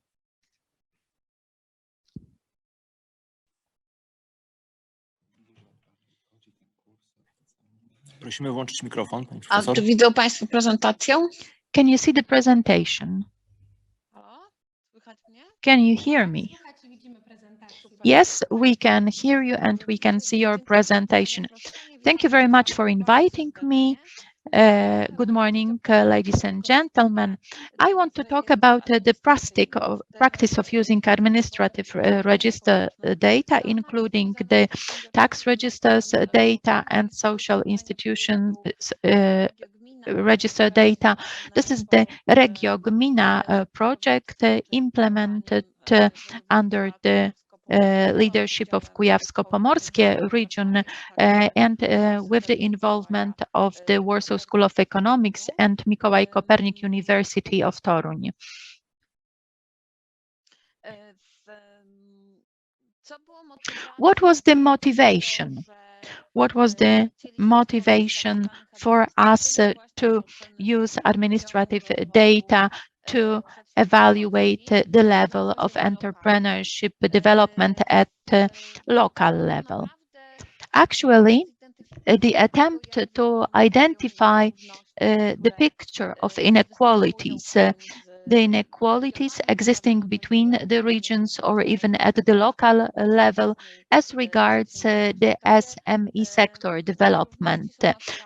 Prosimy włączyć mikrofon, pani profesor. A czy widzą Państwo prezentację? Can you see the presentation? Can you hear me? Yes, we can hear you and we can see your presentation. Thank you very much for inviting me. Good morning, ladies and gentlemen. I want to talk about the practice of using administrative register data, including the tax registers data and social institutions register data. This is the Regio-Gmina project implemented under the leadership of Kujawsko-Pomorskie region and with the involvement of the Warsaw School of Economics and Mikołaj Kopernik University of Toruń. What was the motivation? What was the motivation for us to use administrative data to evaluate the level of entrepreneurship development at local level? Actually, the attempt to identify the picture of inequalities, the inequalities existing between the regions or even at the local level as regards the SME sector development.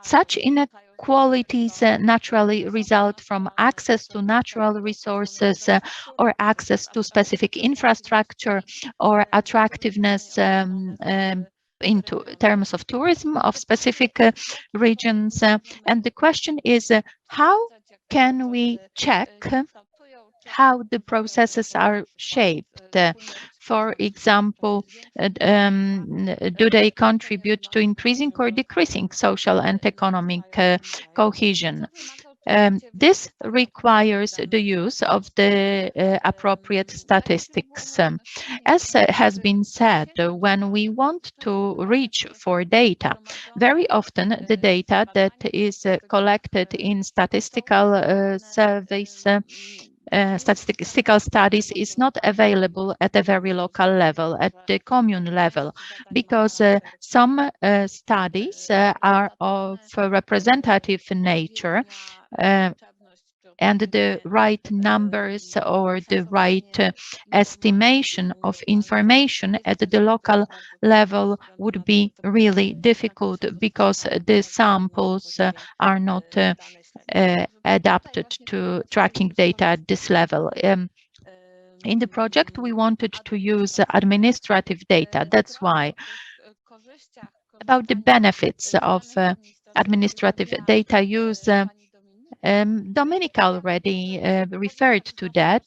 Such inequalities naturally result from access to natural resources or access to specific infrastructure or attractiveness terms of tourism of specific regions. And the question is, how can we check how the processes are shaped? For example, do they contribute to increasing or decreasing social and economic cohesion? This requires the use of the appropriate statistics. As has been said, when we want to reach for data, very often the data that is collected in statistical surveys, statistical studies is not available at a very local level, at the commune level, because some studies are of a representative nature, and the right numbers or the right estimation of information at the local level would be really difficult because the samples are not adapted to tracking data at this level. In the project, we wanted to use administrative data. That's why. About the benefits of administrative data use, Dominika already referred to that.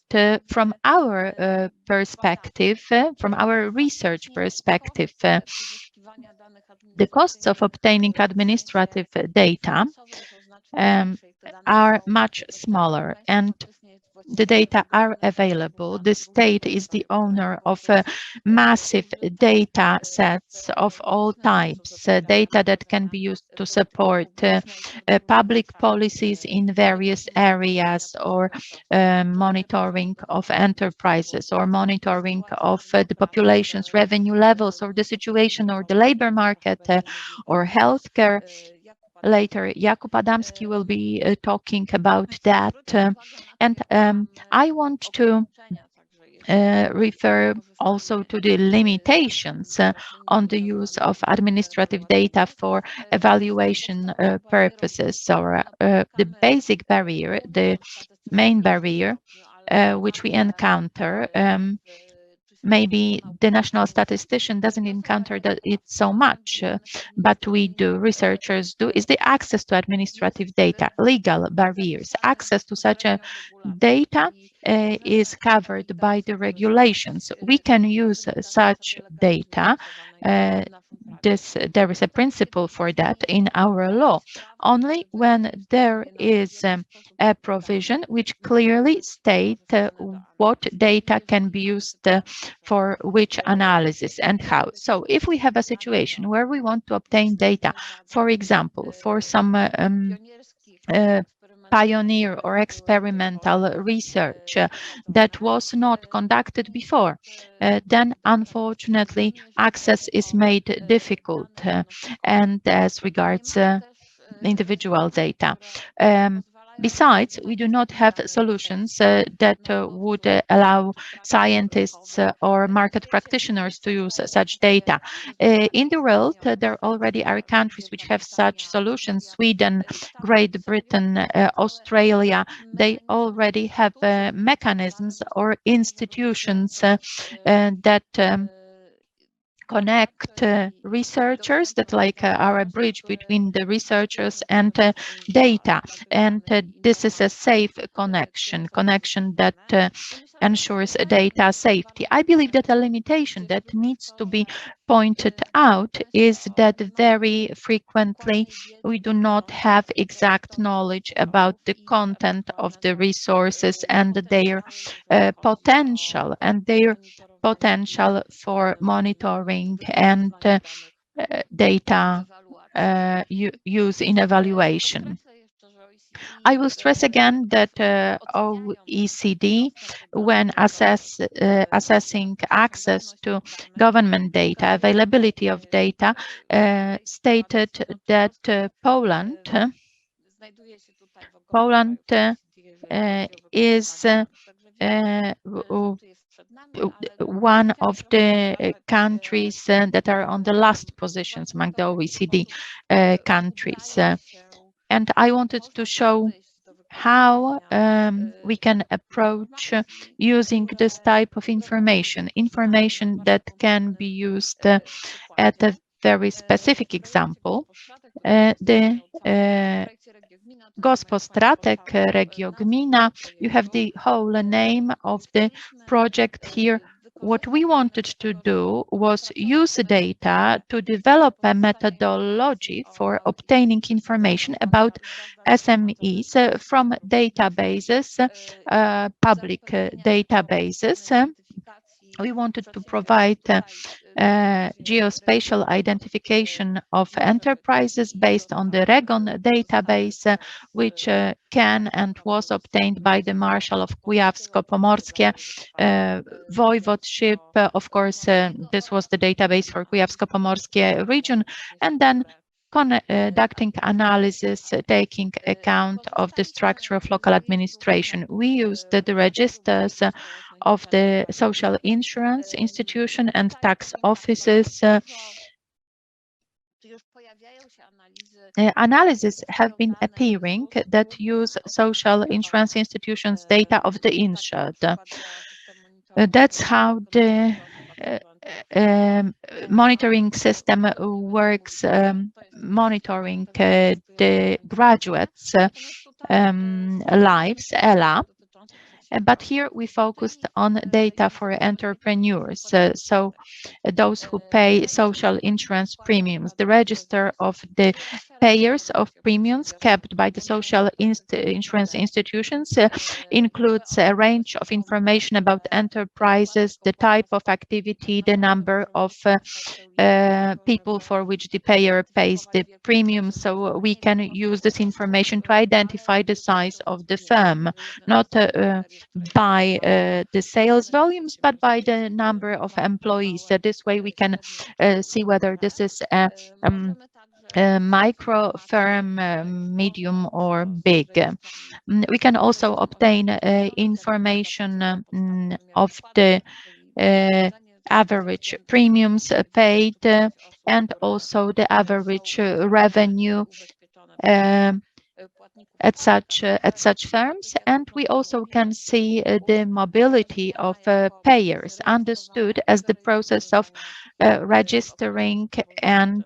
From our perspective, from our research perspective, the costs of obtaining administrative data are much smaller, and the data are available. The state is the owner of massive data sets of all types, data that can be used to support public policies in various areas, or monitoring of enterprises, or monitoring of the population's revenue levels, or the situation or the labor market, or healthcare. Later, Jakub Adamski will be talking about that. And I want to refer also to the limitations on the use of administrative data for evaluation purposes, or the basic barrier, the main barrier which we encounter. Maybe the national statistician doesn't encounter it so much, but we do, researchers do, is the access to administrative data, legal barriers. Access to such a data is covered by the regulations. We can use such data. There is a principle for that in our law, only when there is a provision which clearly states what data can be used for which analysis and how. So if we have a situation where we want to obtain data, for example, for some pioneer or experimental research that was not conducted before, then unfortunately access is made difficult, and as regards individual data. Besides, we do not have solutions that would allow scientists or market practitioners to use such data. In the world, there already are countries which have such solutions. Sweden, Great Britain, Australia, they already have mechanisms or institutions that connect researchers, that are a bridge between the researchers and data. And this is a safe connection that ensures data safety. I believe that a limitation that needs to be pointed out is that very frequently we do not have exact knowledge about the content of the resources and their potential for monitoring and data use in evaluation. I will stress again that OECD, when assessing access to government data, availability of data, stated that Poland is one of the countries that are on the last positions among the OECD countries. And I wanted to show how we can approach using this type of information that can be used at a very specific example. The Gospodratek Regio Gmina, you have the whole name of the project here. What we wanted to do was use data to develop a methodology for obtaining information about SMEs from databases, public databases. We wanted to provide geospatial identification of enterprises based on the Region database, which can and was obtained by the Marshal of Kujawsko-Pomorskie Voivodeship. Of course, this was the database for Kujawsko-Pomorskie region, and then conducting analysis, taking account of the structure of local administration. We used the registers of the social insurance institution and tax offices. Analyses have been appearing that use social insurance institutions data of the insured. That's how the monitoring system works, monitoring the graduates' lives, ELA. But here we focused on data for entrepreneurs, so those who pay social insurance premiums. The register of the payers of premiums kept by the social insurance institutions includes a range of information about enterprises, the type of activity, the number of people for which the payer pays the premium. So we can use this information to identify the size of the firm, not by the sales volumes, but by the number of employees. So this way we can see whether this is a micro firm, medium or big. We can also obtain information of the average premiums paid and also the average revenue at such firms, and we also can see the mobility of payers understood as the process of registering and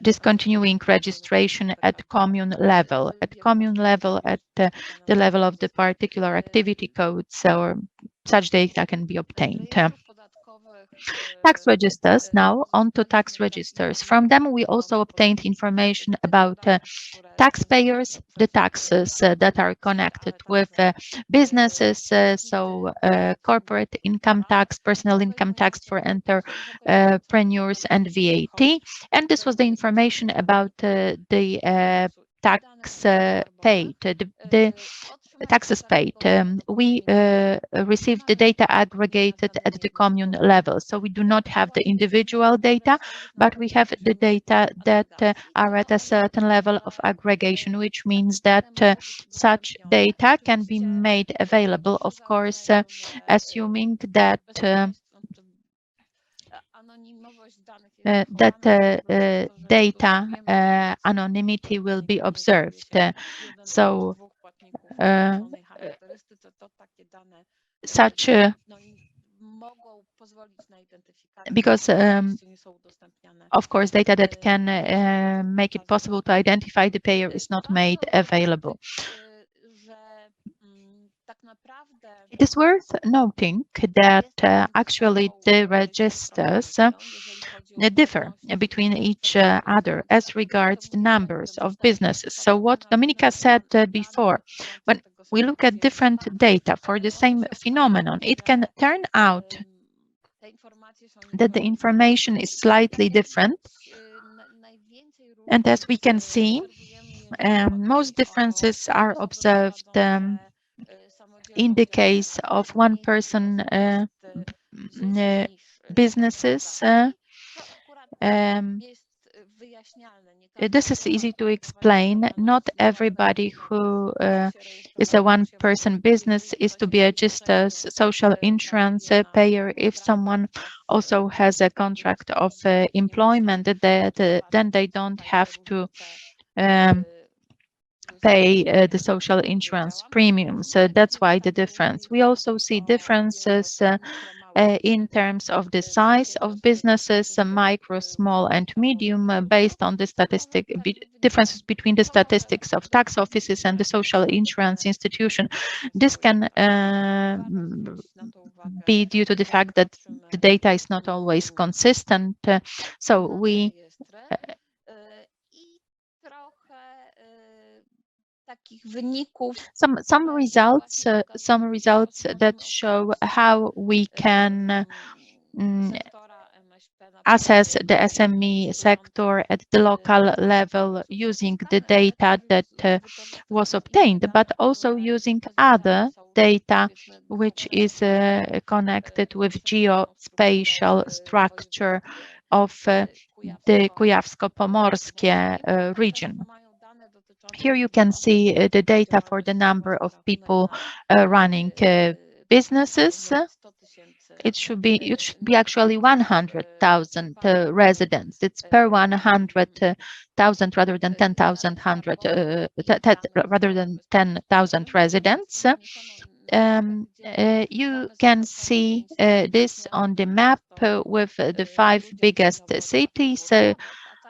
discontinuing registration at commune level. At commune level, at the level of the particular activity codes, or such data can be obtained. Tax registers, now on to tax registers. From them we also obtained information about taxpayers, the taxes that are connected with businesses, so corporate income tax, personal income tax for entrepreneurs, and VAT. And this was the information about the tax paid, the taxes paid. We received the data aggregated at the commune level. So we do not have the individual data, but we have the data that are at a certain level of aggregation, which means that such data can be made available, of course, assuming that data anonymity will be observed. So such because of course data that can make it possible to identify the payer is not made available. It is worth noting that actually the registers differ between each other as regards the numbers of businesses. So what Dominika said before, when we look at different data for the same phenomenon, it can turn out that the information is slightly different. And as we can see, most differences are observed in the case of one-person businesses. This is easy to explain. Not everybody who is a one-person business is to be registered as social insurance payer. If someone also has a contract of employment, then they don't have to pay the social insurance premiums. That's why the difference. We also see differences in terms of the size of businesses, micro, small, and medium, based on the differences between the statistics of tax offices and the social insurance institution. This can be due to the fact that the data is not always consistent. So we some results that show how we can assess the SME sector at the local level using the data that was obtained, but also using other data which is connected with geospatial structure of the Kujawsko-Pomorskie region. Here you can see the data for the number of people running businesses. It should be actually 100,000 residents. It's per 100,000 rather than 10,000 rather than 10,000 residents. You can see this on the map with the 5 biggest cities.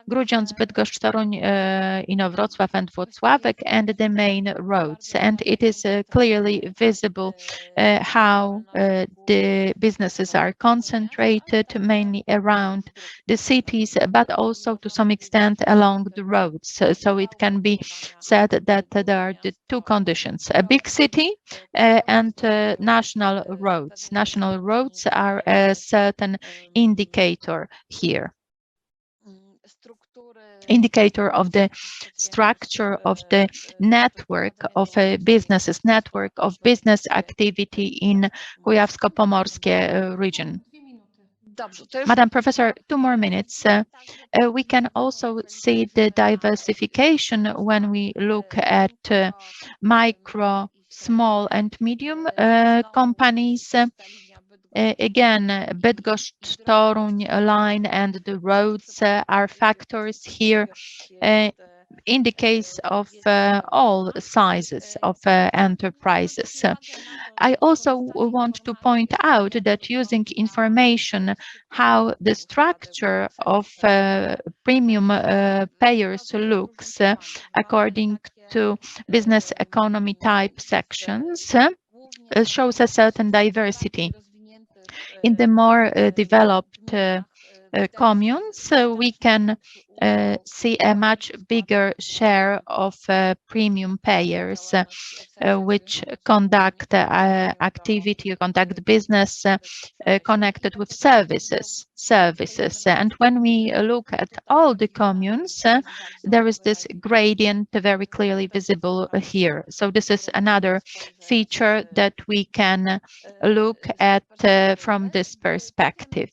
Grudziądz, Bydgoszcz, Toruń, Inowrocław, and Włocławek, and the main roads. And it is clearly visible how the businesses are concentrated mainly around the cities, but also to some extent along the roads. So it can be said that there are the 2 conditions: a big city and national roads. National roads are a certain indicator here. Indicator of the structure of the network of businesses, network of business activity in Kujawsko-Pomorskie region. Madam Professor, 2 more minutes. We can also see the diversification when we look at micro, small, and medium companies. Again, Bydgoszcz-Toruń line and the roads are factors here in the case of all sizes of enterprises. I also want to point out that using information how the structure of premium payers looks according to business economy type sections shows a certain diversity. In the more developed communes, we can see a much bigger share of premium payers which conduct activity, conduct business connected with services. And when we look at all the communes, there is this gradient very clearly visible here. So this is another feature that we can look at from this perspective.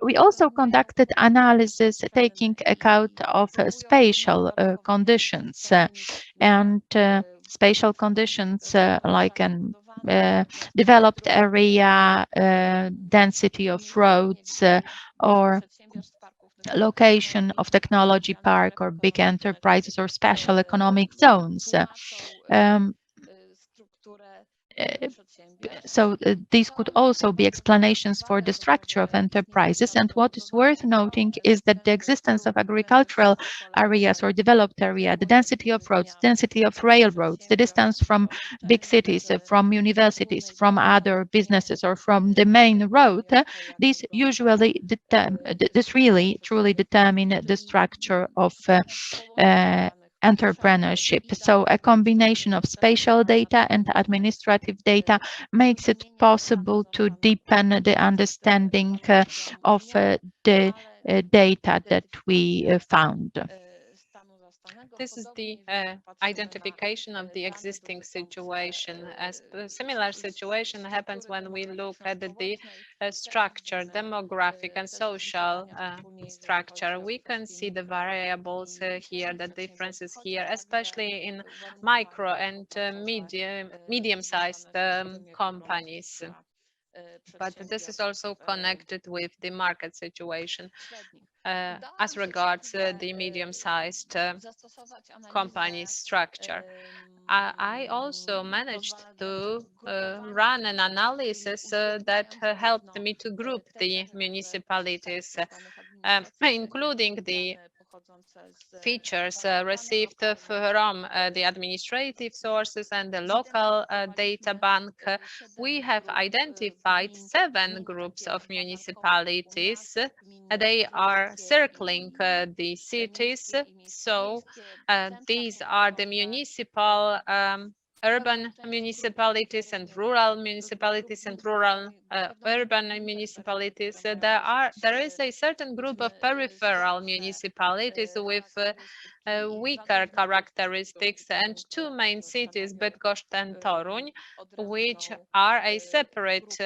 We also conducted analysis taking account of spatial conditions and spatial conditions like an developed area, density of roads, or location of technology park or big enterprises or special economic zones. So these could also be explanations for the structure of enterprises. And what is worth noting is that the existence of agricultural areas or developed area, the density of roads, density of railroads, the distance from big cities, from universities, from other businesses, or from the main road, these usually really truly determine the structure of entrepreneurship. So a combination of spatial data and administrative data makes it possible to deepen the understanding of the data that we found. This is the identification of the existing situation. A similar situation happens when we look at the structure, demographic and social structure. We can see the variables here, the differences here, especially in micro and medium-sized companies. but this is also connected with the market situation as regards the medium-sized company structure. I also managed to run an analysis that helped me to group the municipalities, including the features received from the administrative sources and the local data bank. We have identified 7 groups of municipalities. They are circling the cities. So these are the municipal urban municipalities and rural municipalities and rural urban municipalities. There is a certain group of peripheral municipalities with weaker characteristics and 2 main cities, Bydgoszcz and Toruń, which are a separate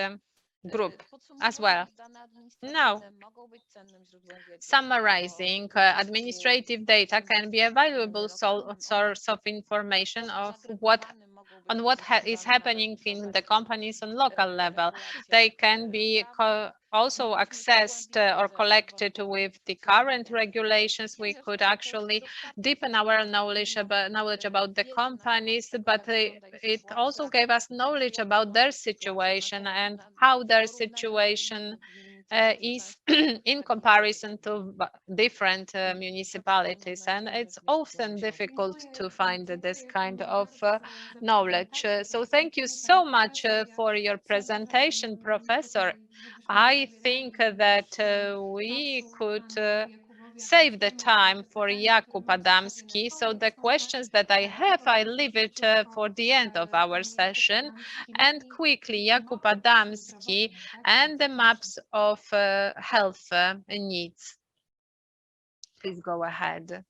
group as well. Now, summarizing, administrative data can be a valuable source of information on what is happening in the companies on local level. They can be also accessed or collected with the current regulations. We could actually deepen our knowledge about the companies, but it also gave us knowledge about their situation and how their situation is in comparison to different municipalities, and it's often difficult to find this kind of knowledge. So thank you so much for your presentation, Professor. I think that we could save the time for Jakub Adamski. So the questions that I have, I leave it for the end of our session. And quickly, Jakub Adamski and the maps of health needs. Please go ahead.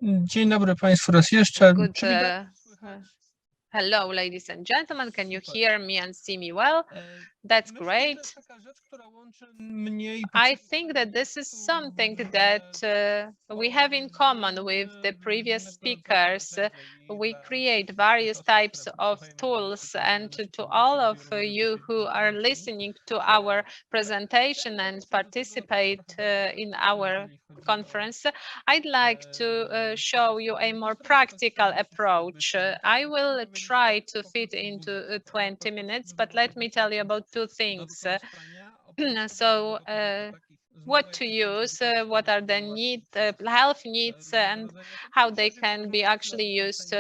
Dzień dobry Państwu raz jeszcze. Good, hello, ladies and gentlemen. Can you hear me and see me well? That's great. I think that this is something that we have in common with the previous speakers. We create various types of tools, and to all of you who are listening to our presentation and participate in our conference, I'd like to show you a more practical approach. I will try to fit into 20 minutes, but let me tell you about 2 things. So what to use, what are the health needs, and how they can be actually used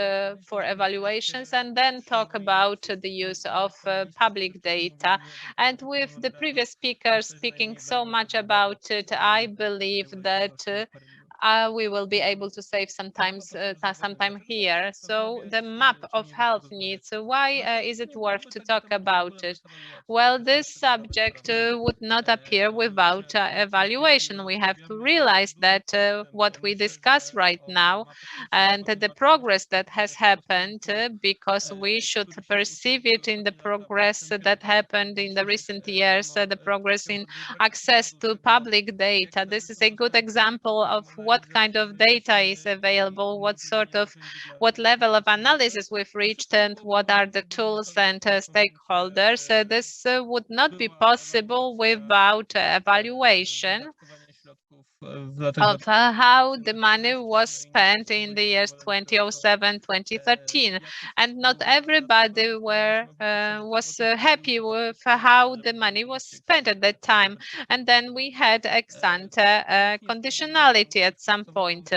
for evaluations, and then talk about the use of public data. And with the previous speaker speaking so much about it, I believe that we will be able to save some time here. So the map of health needs, why is it worth to talk about it? Well, this subject would not appear without evaluation. We have to realize that what we discuss right now and the progress that has happened, because we should perceive it in the progress that happened in the recent years, the progress in access to public data. This is a good example of what kind of data is available, what level of analysis we've reached, and what are the tools and stakeholders. This would not be possible without evaluation of how the money was spent in the years 2007, 2013. And not everybody was happy with how the money was spent at that time. And then we had ex-ante conditionality at some point.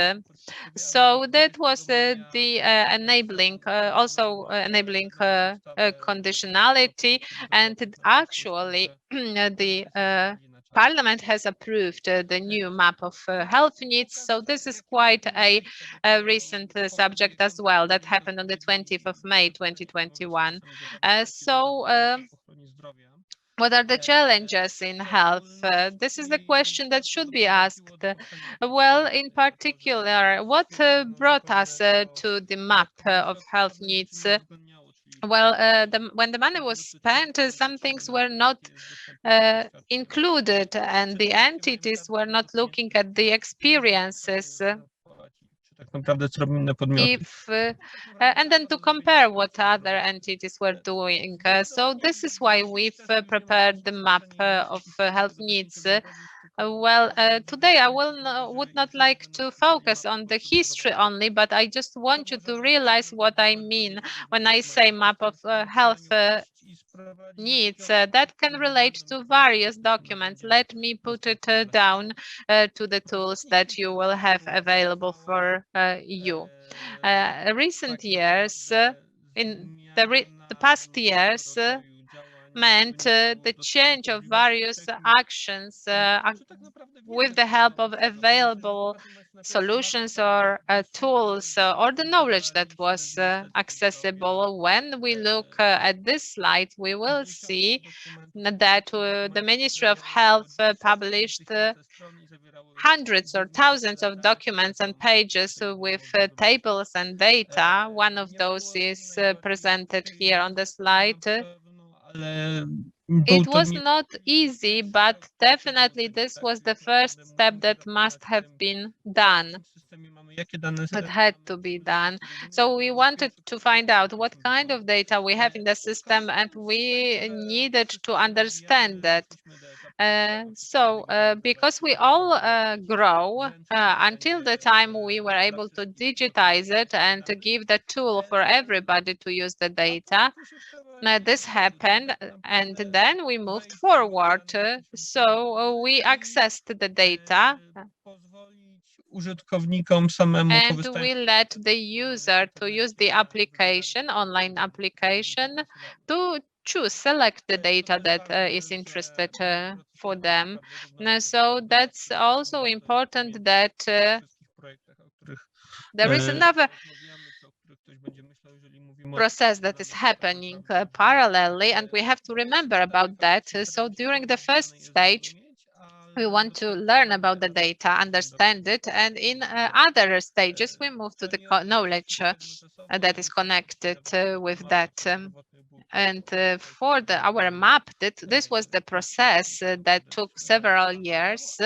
So that was the enabling conditionality, and actually the Parliament has approved the new map of health needs. So this is quite a recent subject as well that happened on the 20th of May 2021. What are the challenges in health? This is the question that should be asked. Well, in particular, what brought us to the map of health needs? Well, when the money was spent, some things were not included, and the entities were not looking at the experiences tak naprawdę co robią inne podmioty. And then to compare what other entities were doing. So this is why we've prepared the map of health needs. Today I would not like to focus on the history only, but I just want you to realize what I mean when I say map of health needs. That can relate to various documents. Let me put it down to the tools that you will have available for you. Recent years, in the past years, meant the change of various actions with the help of available solutions or tools or the knowledge that was accessible. When we look at this slide, we will see that the Ministry of Health published hundreds or thousands of documents and pages with tables and data. One of those is presented here on the slide. It was not easy, but definitely this was the first step that must have been done, that had to be done. So we wanted to find out what kind of data we have in the system, and we needed to understand that. Because we all grow until the time we were able to digitize it and to give the tool for everybody to use the data, this happened, and then we moved forward. We accessed the data and we let the user to use the application, online application, to select the data that is interested for them. So that's also important that there is another process that is happening parallelly, and we have to remember about that. So during the first stage, we want to learn about the data, understand it, and in other stages, we move to the knowledge that is connected with that. For our map, this was the process that took several years,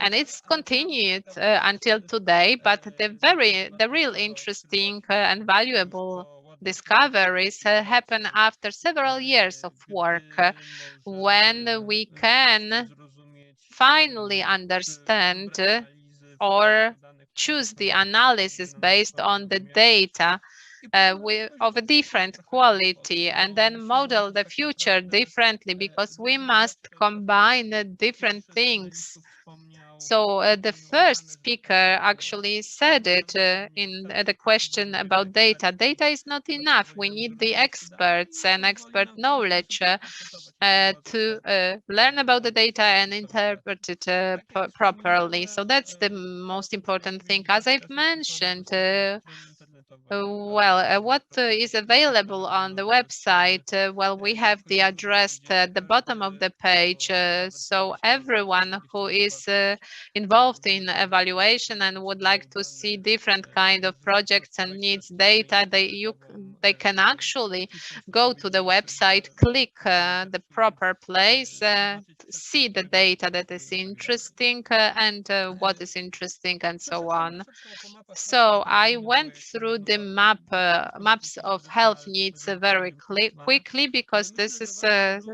and it's continued until today. But the real interesting and valuable discoveries happen after several years of work, when we can finally understand or choose the analysis based on the data of a different quality, and then model the future differently, because we must combine different things. So the first speaker actually said it in the question about data. Data is not enough. We need the experts and expert knowledge to learn about the data and interpret it properly. So that's the most important thing. As I've mentioned, what is available on the website? We have the address at the bottom of the page. So everyone who is involved in evaluation and would like to see different kind of projects and needs data, they can actually go to the website, click the proper place, see the data that is interesting and what is interesting, and so on. So I went through the maps of health needs very quickly, because this is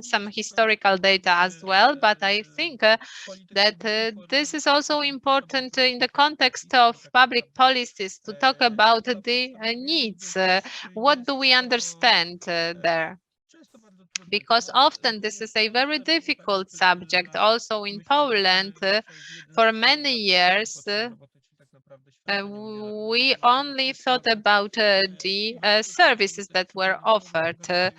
some historical data as well. But I think that this is also important in the context of public policies to talk about the needs. What do we understand there? Because often this is a very difficult subject. Also in Poland, for many years, we only thought about the services that were offered.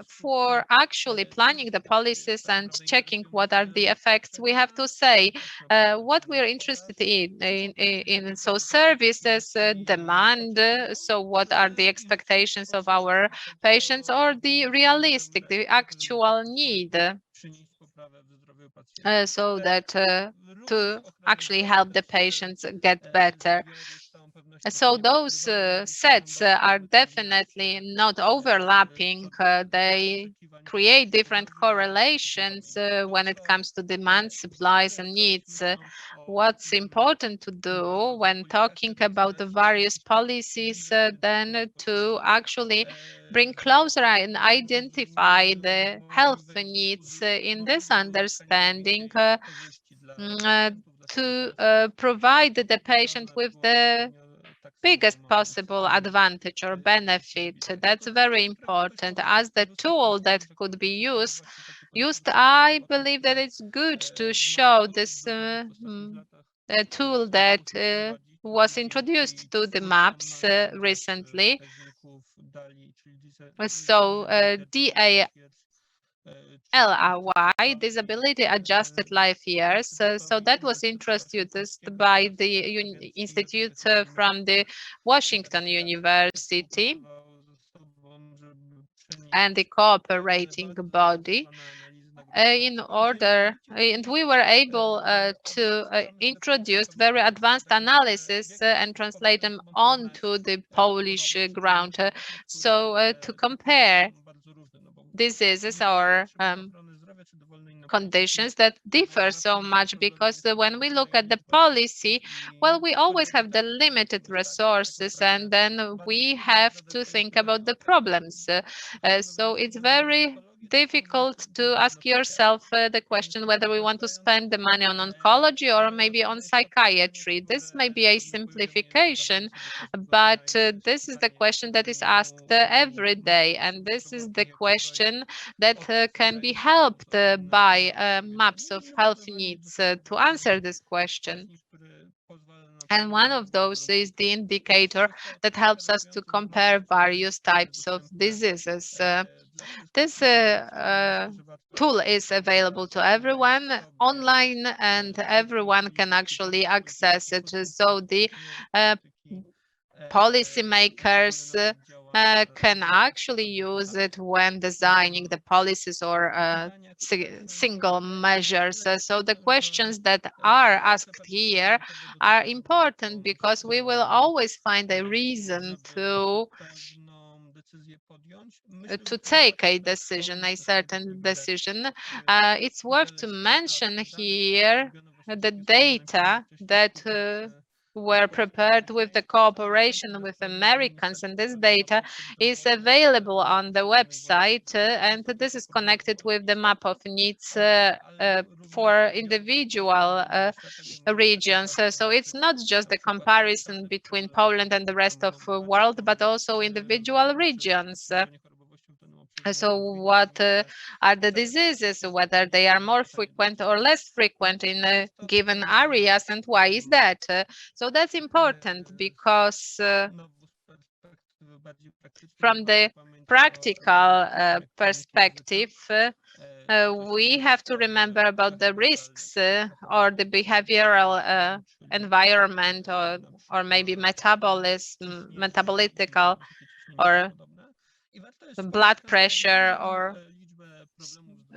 For actually planning the policies and checking what are the effects, we have to say what we're interested in. So services, demand, so what are the expectations of our patients, or the realistic, the actual need. So that to actually help the patients get better. So those sets are definitely not overlapping. They create different correlations when it comes to demand, supplies, and needs. What's important to do when talking about the various policies, then to actually bring closer and identify the health needs in this understanding to provide the patient with the biggest possible advantage or benefit. That's very important. As the tool that could be used, I believe that it's good to show this tool that was introduced to the maps recently. So DALY, disability adjusted life years. So that was introduced by the institute from the Washington University and the cooperating body. And we were able to introduce very advanced analysis and translate them onto the Polish ground. So to compare diseases or conditions that differ so much, because when we look at the policy, well, we always have the limited resources, and then we have to think about the problems. So it's very difficult to ask yourself the question whether we want to spend the money on oncology or maybe on psychiatry. This may be a simplification, but this is the question that is asked every day, and this is the question that can be helped by maps of health needs to answer this question. And one of those is the indicator that helps us to compare various types of diseases. This tool is available to everyone online, and everyone can actually access it. So the policymakers can actually use it when designing the policies or single measures. So the questions that are asked here are important because we will always find a reason to take a decision, a certain decision. It's worth to mention here the data that were prepared with the cooperation with Americans, and this data is available on the website, and this is connected with the map of needs for individual regions. So it's not just the comparison between Poland and the rest of the world, but also individual regions. So what are the diseases, whether they are more frequent or less frequent in given areas, and why is that? So that's important because from the practical perspective, we have to remember about the risks or the behavioral environment or maybe metabolism, metabolical or blood pressure or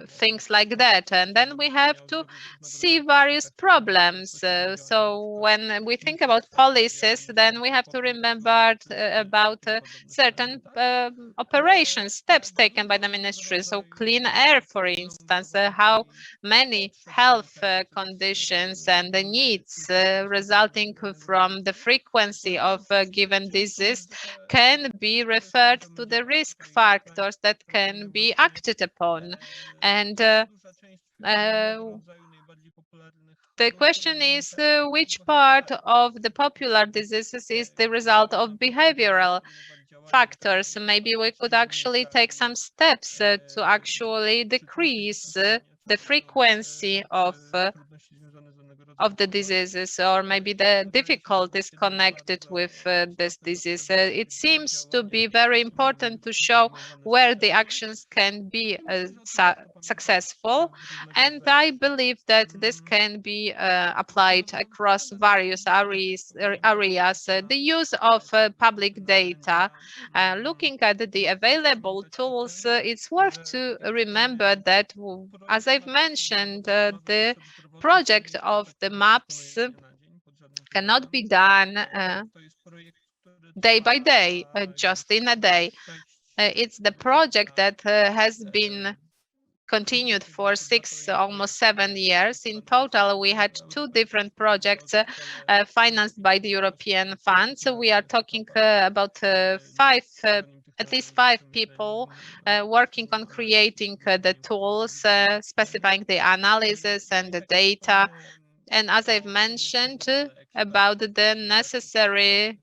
things like that. And then we have to see various problems. So when we think about policies, then we have to remember about certain operations, steps taken by the ministry. So clean air, for instance, how many health conditions and the needs resulting from the frequency of a given disease can be referred to the risk factors that can be acted upon. And the question is which part of the popular diseases is the result of behavioral factors. Maybe we could actually take some steps to actually decrease the frequency of the diseases, or maybe the difficulties connected with this disease. It seems to be very important to show where the actions can be successful, and I believe that this can be applied across various areas. The use of public data, looking at the available tools, it's worth to remember that, as I've mentioned, the project of the maps cannot be done day by day, just in a day. It's the project that has been continued for almost 7 years. In total, we had 2 different projects financed by the European funds. So we are talking about at least 5 people working on creating the tools, specifying the analysis and the data. And as I've mentioned, about the necessary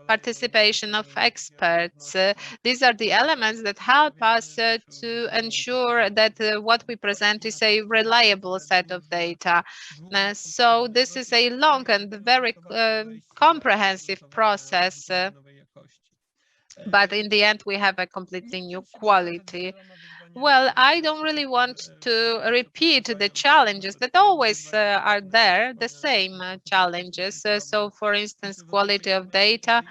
participation of experts. These are the elements that help us to ensure that what we present is a reliable set of data. So this is a long and very comprehensive process. But in the end, we have a completely new quality. Well, I don't really want to repeat the challenges that always are there, the same challenges. So, for instance, quality of data.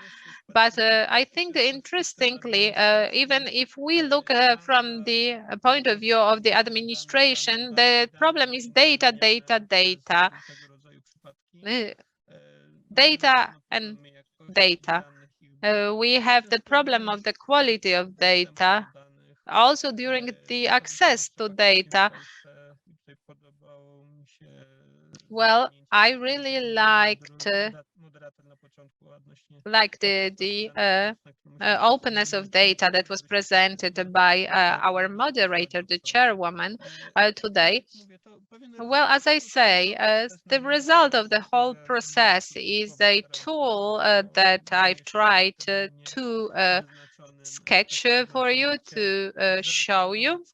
But I think interestingly, even if we look from the point of view of the administration, the problem is data, data, data. Data and data. We have the problem of the quality of data, also during the access to data. Well, I really liked the openness of data that was presented by our moderator, the chairwoman, today. Well, as I say, the result of the whole process is a tool that I've tried to sketch for you, to show you.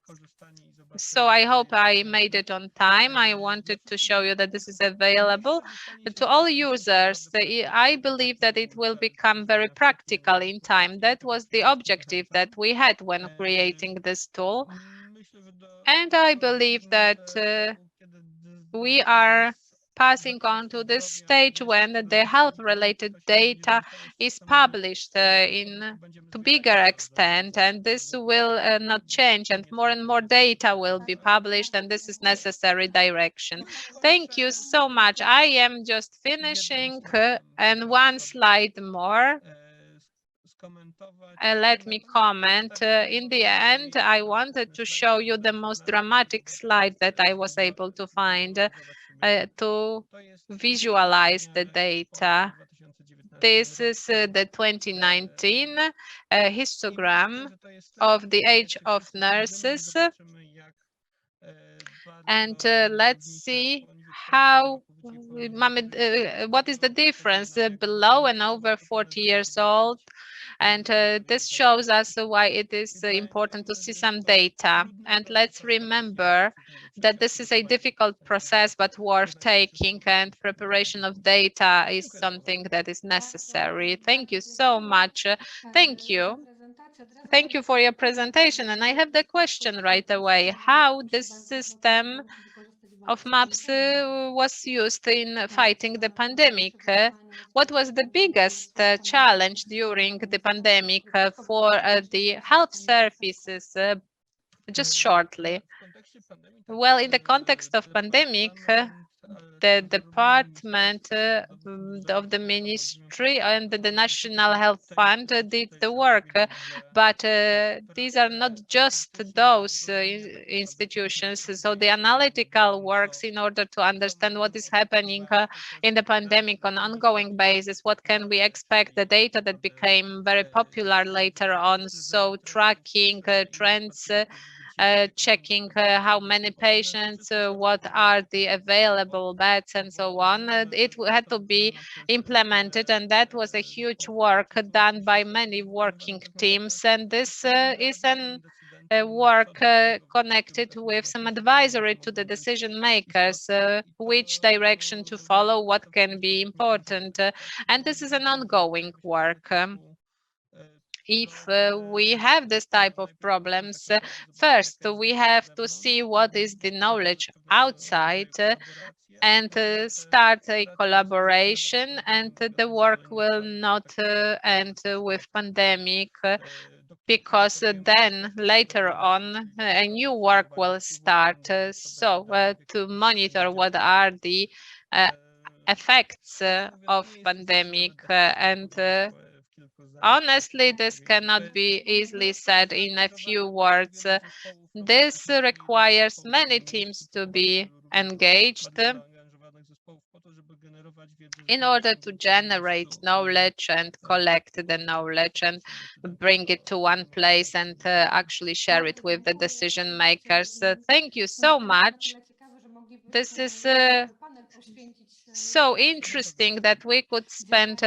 So I hope I made it on time. I wanted to show you that this is available to all users. I believe that it will become very practical in time. That was the objective that we had when creating this tool. And I believe that we are passing on to this stage when the health-related data is published to bigger extent, and this will not change, and more data will be published, and this is necessary direction. Thank you so much. I am just finishing, and one slide more. Let me comment. In the end, I wanted to show you the most dramatic slide that I was able to find to visualize the data. This is the 2019 histogram of the age of nurses. And let's see what is the difference below and over 40 years old. And this shows us why it is important to see some data. And let's remember that this is a difficult process, but worth taking, and preparation of data is something that is necessary. Thank you so much. Thank you. Thank you for your presentation. And I have the question right away. How this system of maps was used in fighting the pandemic? What was the biggest challenge during the pandemic for the health services? Just shortly. Well, in the context of pandemic, the department of the ministry and the National Health Fund did the work, but these are not just those institutions. So the analytical works in order to understand what is happening in the pandemic on an ongoing basis, what can we expect, the data that became very popular later on, so tracking trends, checking how many patients, what are the available beds, and so on. It had to be implemented, and that was a huge work done by many working teams. And this is a work connected with some advisory to the decision makers, which direction to follow, what can be important. And this is an ongoing work. If we have this type of problems, first we have to see what is the knowledge outside and start a collaboration, and the work will not end with pandemic, because then later on a new work will start. So to monitor what are the effects of pandemic and honestly, this cannot be easily said in a few words. This requires many teams to be engaged in order to generate knowledge and collect the knowledge and bring it to one place and actually share it with the decision makers. Thank you so much. This is so interesting that we could spend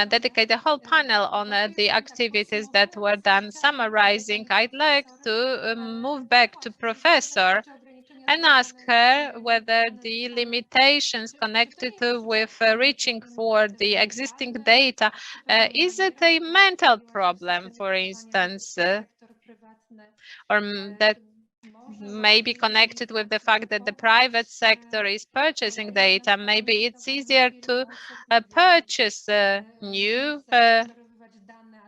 dedicate the whole panel on the activities that were done. Summarizing, I'd like to move back to Professor and ask her whether the limitations connected with reaching for the existing data, is it a mental problem, for instance, or that may be connected with the fact that the private sector is purchasing data. Maybe it's easier to purchase new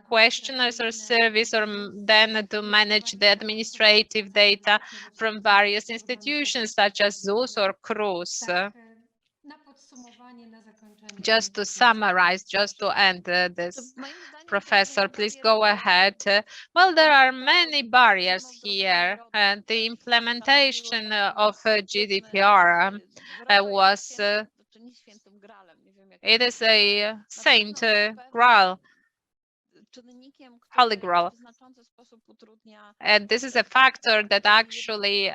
questionnaires or service or then to manage the administrative data from various institutions such as ZUS or KRUS. Just to summarize, just to end this, Professor, please go ahead. Well, there are many barriers here. The implementation of GDPR was, it is a saint graal, holy grail. And this is a factor that actually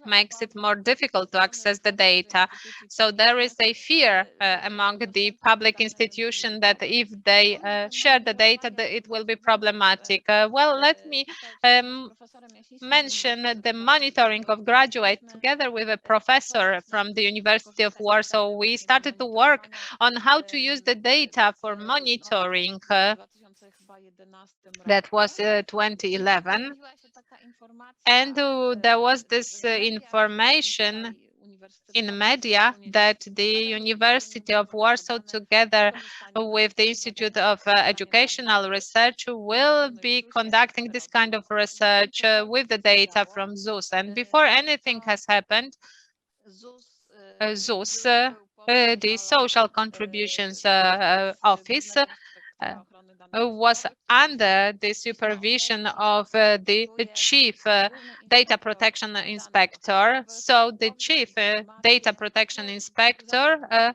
makes it more difficult to access the data. So there is a fear among the public institution that if they share the data, it will be problematic. Well, let me mention the monitoring of graduates. Together with a professor from the University of Warsaw, we started to work on how to use the data for monitoring. That was 2011. And there was this information in media that the University of Warsaw, together with the Institute of Educational Research, will be conducting this kind of research with the data from ZUS. And before anything has happened, ZUS, the Social Contributions Office, was under the supervision of the chief data protection inspector. So the chief data protection inspector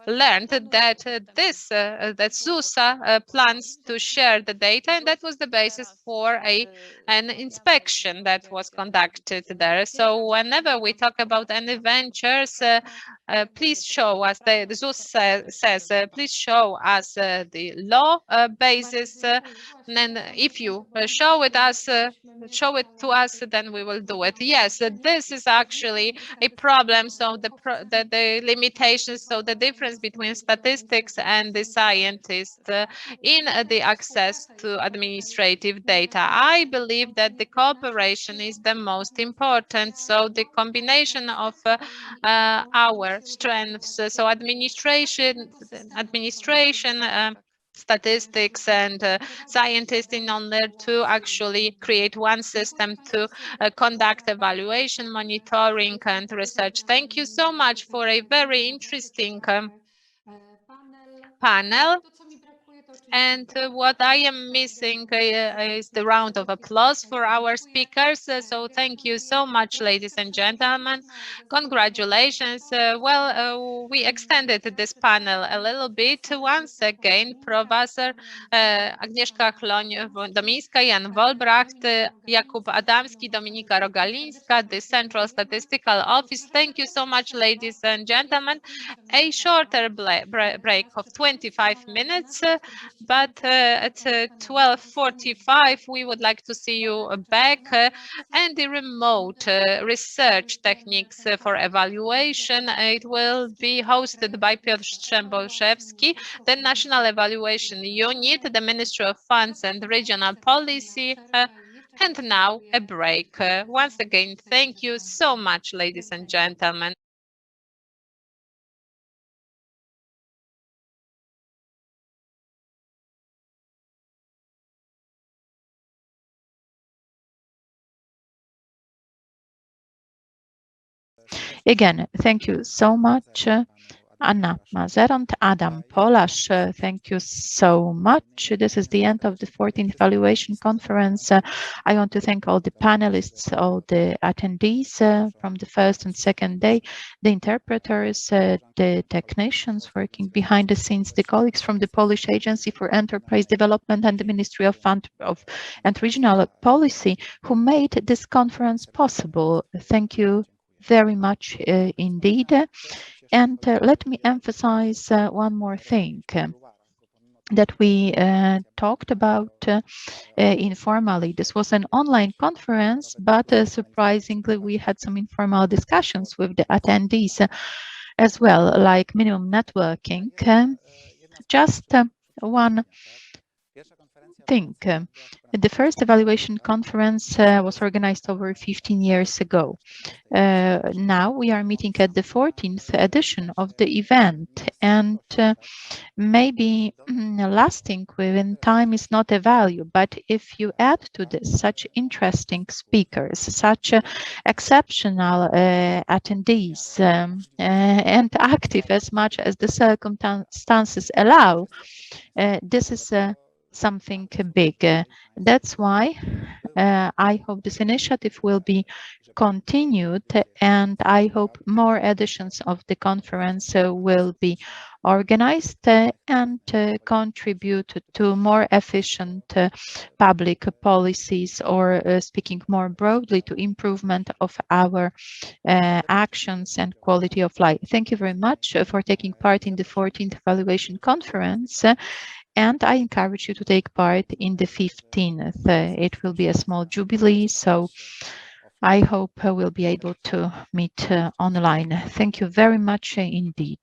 learned that that ZUSA plans to share the data, and that was the basis for an inspection that was conducted there. So whenever we talk about any ventures, please show us, the ZUS says, please show us the law basis, and then if you show it to us, then we will do it. Yes, this is actually a problem. So the limitations, so the difference between statistics and the scientists in the access to administrative data. I believe that the cooperation is the most important. So the combination of our strengths, so administration, statistics and scientists, in order to actually create one system to conduct evaluation, monitoring and research. Thank you so much for a very interesting panel. And what I am missing is the round of applause for our speakers. So thank you so much, ladies and gentlemen. Congratulations. We extended this panel a little bit. Once again, Professor Agnieszka Chłoń-Domińczak, Jan Vollbracht, Jakub Adamski, Dominika Rogalińska, the Central Statistical Office. Thank you so much, ladies and gentlemen. A shorter break of 25 minutes. But at 12:45, we would like to see you back and the remote research techniques for evaluation. It will be hosted by Piotr Strzemboszewski, the National Evaluation Unit, the Ministry of Funds and Regional Policy. And now a break. Once again, thank you so much, ladies and gentlemen. Again, thank you so much. Anna Mazeront, Adam Polasz, thank you so much. This is the end of the 14th evaluation conference. I want to thank all the panelists, all the attendees from the first and second day, the interpreters, the technicians working behind the scenes, the colleagues from the Polish Agency for Enterprise Development and the Ministry of Fund and Regional Policy who made this conference possible. Thank you very much indeed. And let me emphasize one more thing that we talked about informally. This was an online conference, but surprisingly, we had some informal discussions with the attendees as well, like minimum networking. Just one thing. The first evaluation conference was organized over 15 years ago. Now we are meeting at the 14th edition of the event, and maybe lasting within time is not a value, but if you add to this such interesting speakers, such exceptional attendees, and active as much as the circumstances allow, this is something big. That's why I hope this initiative will be continued, and I hope more editions of the conference will be organized and contribute to more efficient public policies, or speaking more broadly, to improvement of our actions and quality of life. Thank you very much for taking part in the 14th evaluation conference. And I encourage you to take part in the 15th. It will be a small jubilee, so I hope we'll be able to meet online. Thank you very much indeed.